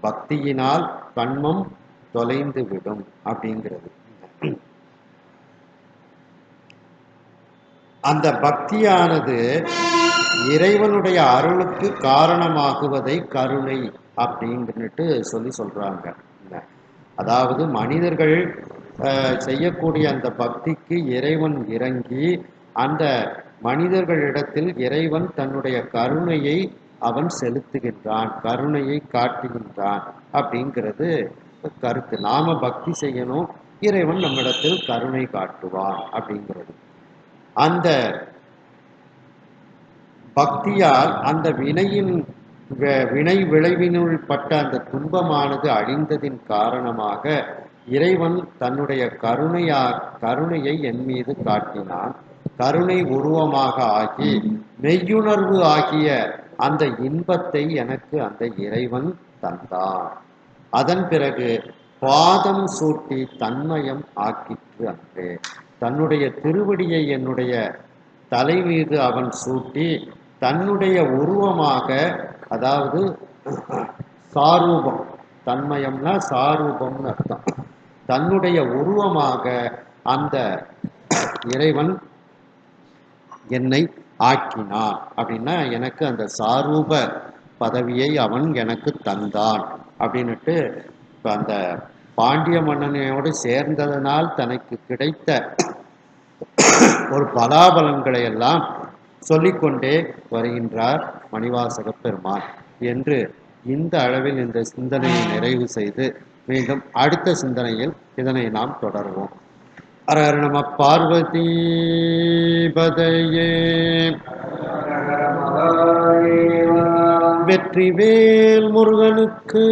பக்தியினால் கண்மம் தொலைந்து விடும் அப்படிங்கிறது. அந்த பக்தியானது இறைவனுடைய அருளுக்கு காரணமாகுவதை கருணை அப்படின்ட்டு சொல்றாங்க. அதாவது மனிதர்கள் செய்யக்கூடிய அந்த பக்திக்கு இறைவன் இறங்கி அந்த மனிதர்களிடத்தில் இறைவன் தன்னுடைய கருணையை அவன் செலுத்துகின்றான், கருணையை காட்டுகின்றான் அப்படிங்கிறது கருத்து. நாம பக்தி செய்யணும், இறைவன் நம்மிடத்தில் கருணை காட்டுவான் அப்படிங்கிறது. அந்த பக்தியால் அந்த வினை விளைவினுள் பட்ட அந்த துன்பமானது அழிந்ததின் காரணமாக இறைவன் தன்னுடைய கருணையை என் மீது காட்டினான். கருணை உருவமாக ஆகி மெய்யுணர்வு ஆகிய அந்த இன்பத்தை எனக்கு அந்த இறைவன் தந்தான். அதன் பிறகு பாதம் சூட்டி தன்மயம் ஆக்கிற்று அன்றே. தன்னுடைய திருவடியை என்னுடைய தலை மீது அவன் சூட்டி தன்னுடைய உருவமாக, அதாவது சாரூபம், தன்மயம்னா சாரூபம்னு அர்த்தம், தன்னுடைய உருவமாக அந்த இறைவன் என்னை ஆக்கினான். அப்படின்னா எனக்கு அந்த சாரூப பதவியை அவன் எனக்கு தந்தான் அப்படின்னுட்டு இப்போ அந்த பாண்டிய மன்னனையோடு சேர்ந்ததனால் தனக்கு கிடைத்த ஒரு பலாபலன்களை எல்லாம் சொல்லிக்கொண்டே வருகின்றார் மணிவாசக பெருமான் என்று இந்த அளவில் இந்த சிந்தனையை நிறைவு செய்து மீண்டும் அடுத்த சிந்தனையில் இதனை நாம் தொடர்வோம். ஹர நம பார்வதி பதையே. வெற்றிவேல் முருகனுக்கு